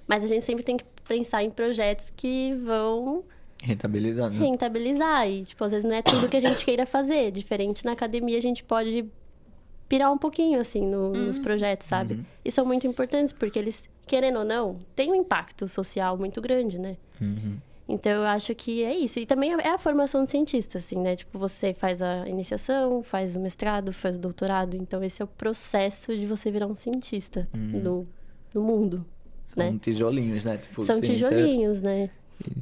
Speaker 2: mas a gente sempre tem que pensar em projetos que vão
Speaker 4: Rentabilizando.
Speaker 2: rentabilizar. E, tipo, às vezes não é tudo que a gente queira fazer. Diferente na academia, a gente pode pirar um pouquinho, assim, nos projetos, sabe? E são muito importantes, porque eles, querendo ou não, têm um impacto social muito grande, né? Então, eu acho que é isso. E também é a formação de cientista, assim, né? Tipo, você faz a iniciação, faz o mestrado, faz o doutorado. Então, esse é o processo de você virar um cientista no mundo,
Speaker 4: São
Speaker 2: né?
Speaker 4: tijolinhos, né? Tipo,
Speaker 2: São
Speaker 4: ciência...
Speaker 2: tijolinhos, né?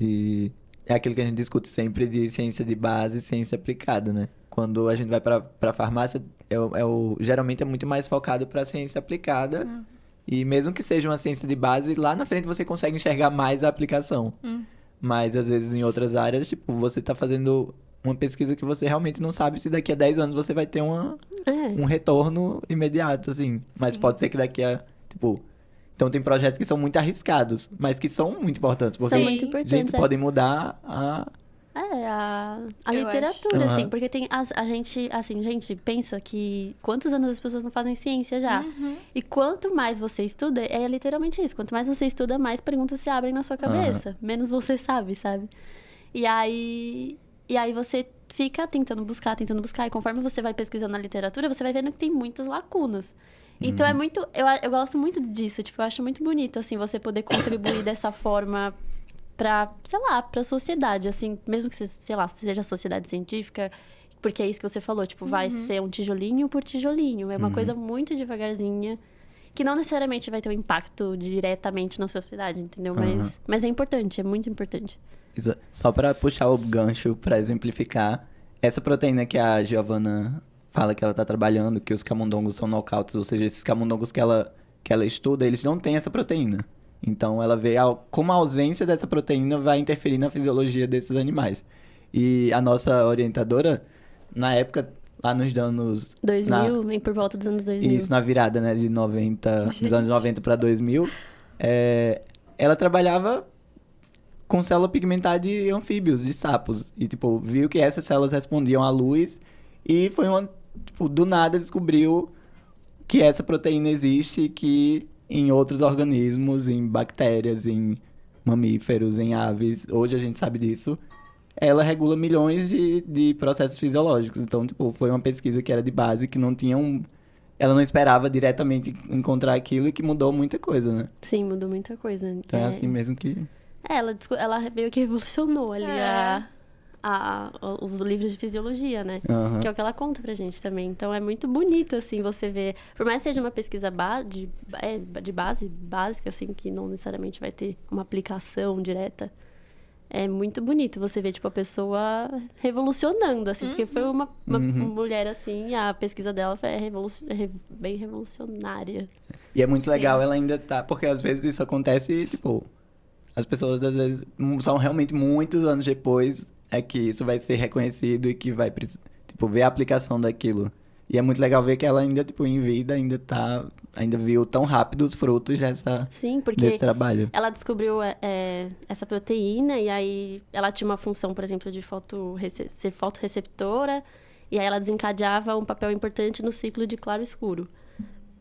Speaker 4: E é aquilo que a gente discute sempre de ciência de base e ciência aplicada, né? Quando a gente vai pra farmácia, geralmente é muito mais focado pra ciência aplicada. E mesmo que seja uma ciência de base, lá na frente você consegue enxergar mais a aplicação. Mas às vezes em outras áreas, tipo, você tá fazendo uma pesquisa que você realmente não sabe se daqui a 10 anos você vai ter um retorno imediato, assim. Mas pode ser que daqui a, tipo... Então tem projetos que são muito arriscados, mas que são muito importantes. Porque,
Speaker 2: São muito importantes,
Speaker 4: gente, podem mudar a...
Speaker 2: A
Speaker 3: Eu
Speaker 2: literatura,
Speaker 4: acho.
Speaker 2: assim, porque tem a gente, assim, gente, pensa que quantos anos as pessoas não fazem ciência já? E quanto mais você estuda, é literalmente isso, quanto mais você estuda, mais perguntas se abrem na sua cabeça, menos você sabe? E aí você fica tentando buscar, e conforme você vai pesquisando na literatura, você vai vendo que tem muitas lacunas. Então é muito, eu gosto muito disso, tipo, eu acho muito bonito, assim, você poder contribuir dessa forma pra, sei lá, pra sociedade, assim, mesmo que, sei lá, seja sociedade científica, porque é isso que você falou, tipo, vai ser um tijolinho por tijolinho, é uma coisa muito devagarzinha, que não necessariamente vai ter um impacto diretamente na sociedade, entendeu? Mas é importante, é muito importante.
Speaker 4: Só pra puxar o gancho pra exemplificar, essa proteína que a Giovana fala que ela tá trabalhando, que os camundongos são knockouts, ou seja, esses camundongos que ela estuda, eles não têm essa proteína. Então, ela vê como a ausência dessa proteína vai interferir na fisiologia desses animais. E a nossa orientadora, na época, lá nos anos...
Speaker 2: 2000, por volta dos anos 2000.
Speaker 4: Isso, na virada, né, de 90, dos anos 90 para 2000, ela trabalhava com célula pigmentar de anfíbios, de sapos. E, tipo, viu que essas células respondiam à luz e do nada descobriu que essa proteína existe e que em outros organismos, em bactérias, em mamíferos, em aves, hoje a gente sabe disso, ela regula milhões de processos fisiológicos. Então, tipo, foi uma pesquisa que era de base, que não tinha ela não esperava diretamente encontrar aquilo e que mudou muita coisa, né?
Speaker 2: Sim, mudou muita coisa.
Speaker 4: Então é assim mesmo que...
Speaker 2: Ela meio que revolucionou ali
Speaker 3: É.
Speaker 2: os livros de fisiologia, né?
Speaker 4: Aham.
Speaker 2: Que é o que ela conta pra gente também. Então é muito bonito, assim, você ver. Por mais que seja uma pesquisa de base, básica, assim, que não necessariamente vai ter uma aplicação direta. É muito bonito você ver, tipo, a pessoa revolucionando, assim, porque foi uma mulher, assim, a pesquisa dela foi bem revolucionária.
Speaker 4: E é muito
Speaker 3: Sim.
Speaker 4: legal ela ainda tá... Porque às vezes isso acontece e, tipo... As pessoas, às vezes, são realmente muitos anos depois é que isso vai ser reconhecido e que vai, tipo, ver a aplicação daquilo. E é muito legal ver que ela ainda, tipo, em vida, ainda viu tão rápido os frutos
Speaker 2: Sim, porque
Speaker 4: desse trabalho.
Speaker 2: ela descobriu essa proteína e aí ela tinha uma função, por exemplo, de ser fotorreceptora e aí ela desencadeava um papel importante no ciclo de claro e escuro.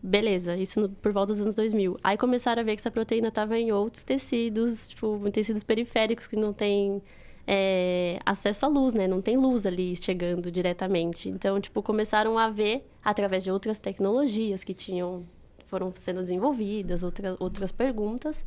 Speaker 2: Beleza, isso por volta dos anos 2000. Aí começaram a ver que essa proteína estava em outros tecidos, tipo, em tecidos periféricos que não tem acesso à luz, né? Não tem luz ali chegando diretamente. Então, tipo, começaram a ver, através de outras tecnologias que foram sendo desenvolvidas, outras perguntas,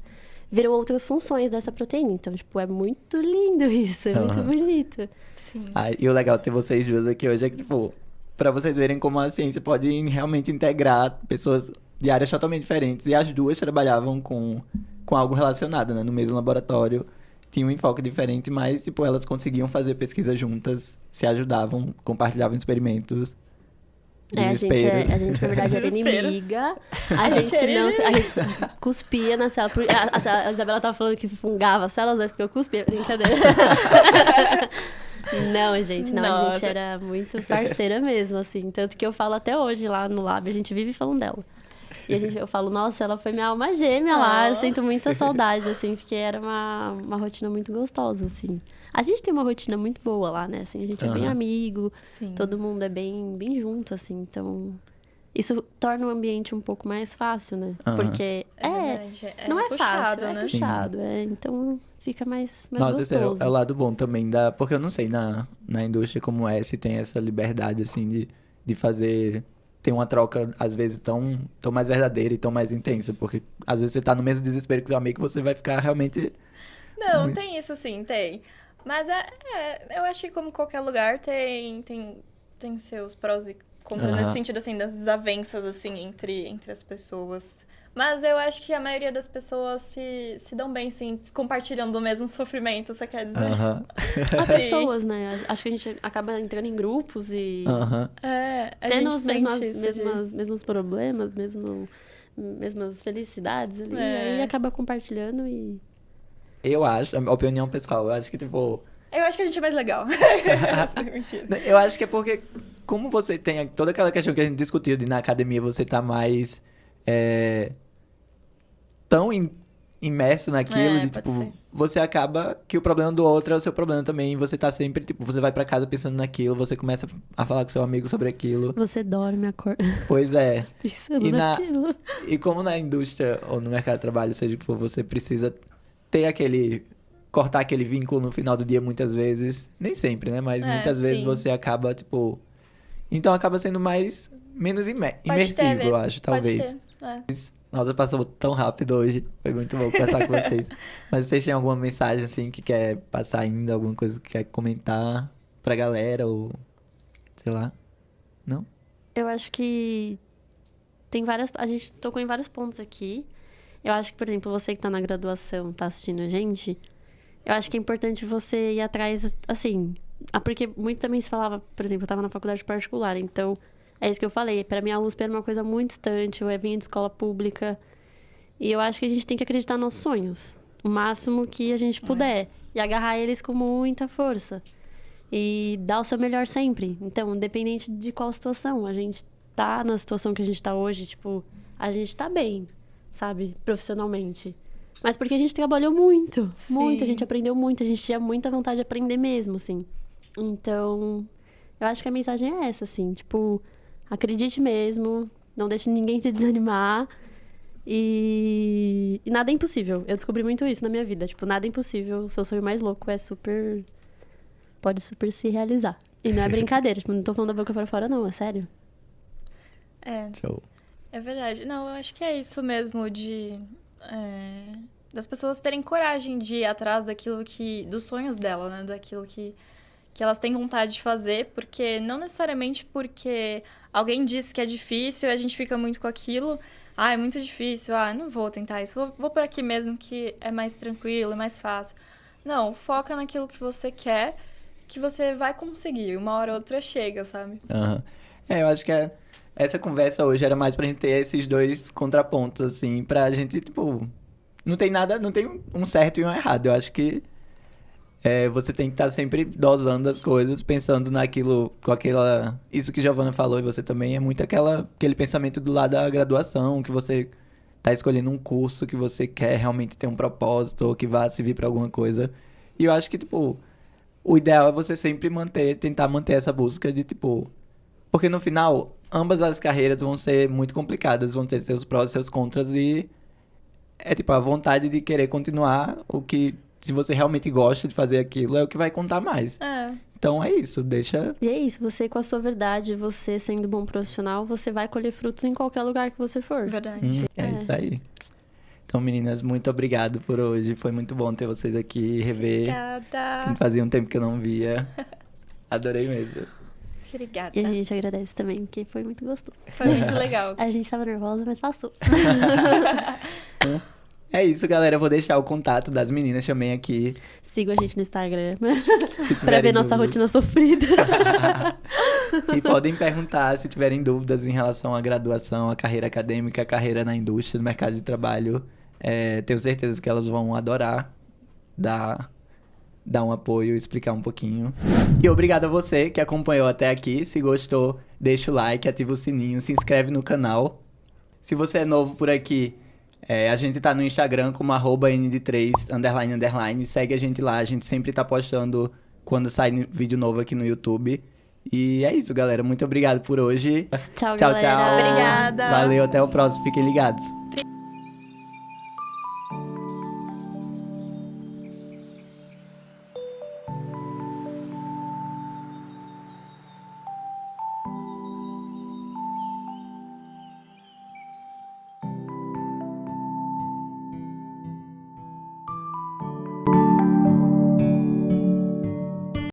Speaker 2: viram outras funções dessa proteína. Então, tipo, é muito lindo isso, é muito
Speaker 4: Aham.
Speaker 2: bonito.
Speaker 3: Sim.
Speaker 4: E o legal de ter vocês duas aqui hoje é que, tipo... Pra vocês verem como a ciência pode realmente integrar pessoas de áreas totalmente diferentes. E as duas trabalhavam com algo relacionado, né? No mesmo laboratório. Tinha um enfoque diferente, mas, tipo, elas conseguiam fazer pesquisa juntas, se ajudavam, compartilhavam experimentos.
Speaker 2: A
Speaker 4: Desesperos.
Speaker 2: gente, na verdade, era
Speaker 3: Desesperos.
Speaker 2: inimiga. A gente cuspia na célula. A Isabela tava falando que fungava as células, mas porque eu cuspia, brincadeira. Não, gente, não, a gente
Speaker 3: Nossa.
Speaker 2: era muito parceira mesmo, assim. Tanto que eu falo até hoje lá no lab, a gente vive falando dela. E eu falo, nossa, ela foi minha alma gêmea lá, eu sinto muita saudade, assim, porque era uma rotina muito gostosa, assim. A gente tem uma rotina muito boa lá, né, assim, a gente é bem
Speaker 4: Aham.
Speaker 2: amigo,
Speaker 3: Sim.
Speaker 2: todo mundo é bem, bem junto, assim, então... Isso torna o ambiente um pouco mais fácil, né?
Speaker 4: Aham.
Speaker 2: Porque,
Speaker 3: verdade.
Speaker 2: não é
Speaker 3: puxado,
Speaker 2: fácil,
Speaker 3: né?
Speaker 2: é puxado, então fica mais
Speaker 4: Nossa, esse
Speaker 2: gostoso.
Speaker 4: é o lado bom também da... Porque eu não sei na indústria como é, se tem essa liberdade, assim, de fazer... Ter uma troca, às vezes, tão mais verdadeira e tão mais intensa. Porque, às vezes, você tá no mesmo desespero que seu amigo, você vai ficar realmente...
Speaker 3: Não, tem isso sim, tem. Mas eu acho que como qualquer lugar tem seus prós e contras nesse
Speaker 4: Aham.
Speaker 3: sentido, assim, das desavenças, assim, entre as pessoas. Mas eu acho que a maioria das pessoas se dão bem, sim, compartilhando o mesmo sofrimento, você quer dizer?
Speaker 4: Aham.
Speaker 2: As
Speaker 3: Sim.
Speaker 2: pessoas, né? Acho que a gente acaba entrando em grupos e
Speaker 4: Aham.
Speaker 3: A
Speaker 2: tendo
Speaker 3: gente
Speaker 2: os
Speaker 3: sente isso
Speaker 2: mesmos problemas, mesmas felicidades ali.
Speaker 3: É.
Speaker 2: Aí acaba compartilhando e...
Speaker 4: Eu acho, a opinião pessoal, eu acho que, tipo...
Speaker 3: Eu acho que a gente é mais legal. Mentira.
Speaker 4: Eu acho que é porque, como você tem toda aquela questão que a gente discutiu de na academia você tá mais tão imerso naquilo, de
Speaker 3: pode
Speaker 4: tipo,
Speaker 3: ser.
Speaker 4: você acaba que o problema do outro é o seu problema também, e você tá sempre, tipo, você vai pra casa pensando naquilo, você começa a falar com seu amigo sobre aquilo.
Speaker 2: Você dorme, acorda
Speaker 4: Pois é.
Speaker 2: pensando
Speaker 4: E
Speaker 2: naquilo.
Speaker 4: E como na indústria ou no mercado de trabalho, seja o que for, você precisa ter cortar aquele vínculo no final do dia muitas vezes. Nem sempre, né? Mas muitas vezes
Speaker 3: sim.
Speaker 4: você acaba, tipo... Então acaba sendo menos imersivo, eu acho, talvez.
Speaker 3: Pode ter.
Speaker 4: Nossa, passou tão rápido hoje. Foi muito bom conversar com vocês. Mas vocês têm alguma mensagem, assim, que quer passar ainda? Alguma coisa que quer comentar pra galera? Ou... sei lá. Não?
Speaker 2: Eu acho que tem a gente tocou em vários pontos aqui. Eu acho que, por exemplo, você que tá na graduação, tá assistindo a gente, eu acho que é importante você ir atrás, assim... porque muito também se falava, por exemplo, eu tava na faculdade particular, então... É isso que eu falei. Pra mim, a USP era uma coisa muito distante. Eu vinha de escola pública. E eu acho que a gente tem que acreditar nos nossos sonhos. O máximo que a gente puder. E agarrar eles com muita força. E dar o seu melhor sempre. Então, independente de qual situação. A gente tá na situação que a gente tá hoje, tipo... A gente tá bem. sabe? Profissionalmente. Mas porque a gente trabalhou muito,
Speaker 3: Sim.
Speaker 2: muito, a gente aprendeu muito, a gente tinha muita vontade de aprender mesmo, assim. Então, eu acho que a mensagem é essa, assim, tipo, acredite mesmo, não deixe ninguém te desanimar e nada é impossível. Eu descobri muito isso na minha vida, tipo, nada é impossível, o seu sonho mais louco pode super se realizar. E não é brincadeira, tipo, não tô falando da boca pra fora não, é sério.
Speaker 4: Show.
Speaker 3: É verdade. Não, eu acho que é isso mesmo das pessoas terem coragem de ir atrás dos sonhos dela, né? Daquilo que elas têm vontade de fazer, porque não necessariamente porque alguém disse que é difícil e a gente fica muito com aquilo. Ah, é muito difícil, não vou tentar isso, vou por aqui mesmo que é mais tranquilo, é mais fácil. Não, foca naquilo que você quer, que você vai conseguir, uma hora ou outra chega, sabe?
Speaker 4: Aham. Eu acho que essa conversa hoje era mais pra gente ter esses dois contrapontos, assim, pra gente, tipo... Não tem um certo e um errado. Eu acho que você tem que estar sempre dosando as coisas, pensando naquilo, Isso que a Giovana falou e você também, é muito aquele pensamento do lado da graduação, que você tá escolhendo um curso que você quer realmente ter um propósito, ou que vá servir pra alguma coisa. E eu acho que, tipo, o ideal é você sempre tentar manter essa busca de, tipo... Porque no final, ambas as carreiras vão ser muito complicadas, vão ter seus prós e seus contras, e é tipo a vontade de querer continuar, se você realmente gosta de fazer aquilo, é o que vai contar mais. Então é isso, deixa...
Speaker 2: E é isso, você com a sua verdade, você sendo bom profissional, você vai colher frutos em qualquer lugar que você for.
Speaker 3: Verdade.
Speaker 4: Isso aí. Então, meninas, muito obrigado por hoje. Foi muito bom ter vocês aqui, rever.
Speaker 3: Obrigada.
Speaker 4: Fazia um tempo que eu não via. Adorei mesmo.
Speaker 3: Obrigada.
Speaker 2: E a gente agradece também, porque foi muito gostoso.
Speaker 3: Foi muito legal.
Speaker 2: A gente tava nervosa, mas passou.
Speaker 4: É isso, galera. Eu vou deixar o contato das meninas também aqui.
Speaker 2: Sigam a gente no Instagram
Speaker 4: Se
Speaker 2: pra
Speaker 4: tiverem
Speaker 2: ver nossa
Speaker 4: dúvidas.
Speaker 2: rotina sofrida.
Speaker 4: E podem perguntar se tiverem dúvidas em relação à graduação, à carreira acadêmica, à carreira na indústria, no mercado de trabalho. Tenho certeza que elas vão adorar dar um apoio, explicar um pouquinho. E obrigado a você que acompanhou até aqui. Se gostou, deixa o like, ativa o sininho, se inscreve no canal. Se você é novo por aqui, a gente tá no Instagram como @nd3__. Segue a gente lá, a gente sempre tá postando quando sai vídeo novo aqui no YouTube. E é isso, galera. Muito obrigado por hoje.
Speaker 2: Tchau,
Speaker 4: Tchau,
Speaker 2: galera.
Speaker 4: tchau.
Speaker 3: Obrigada.
Speaker 4: Valeu, até o próximo. Fiquem ligados.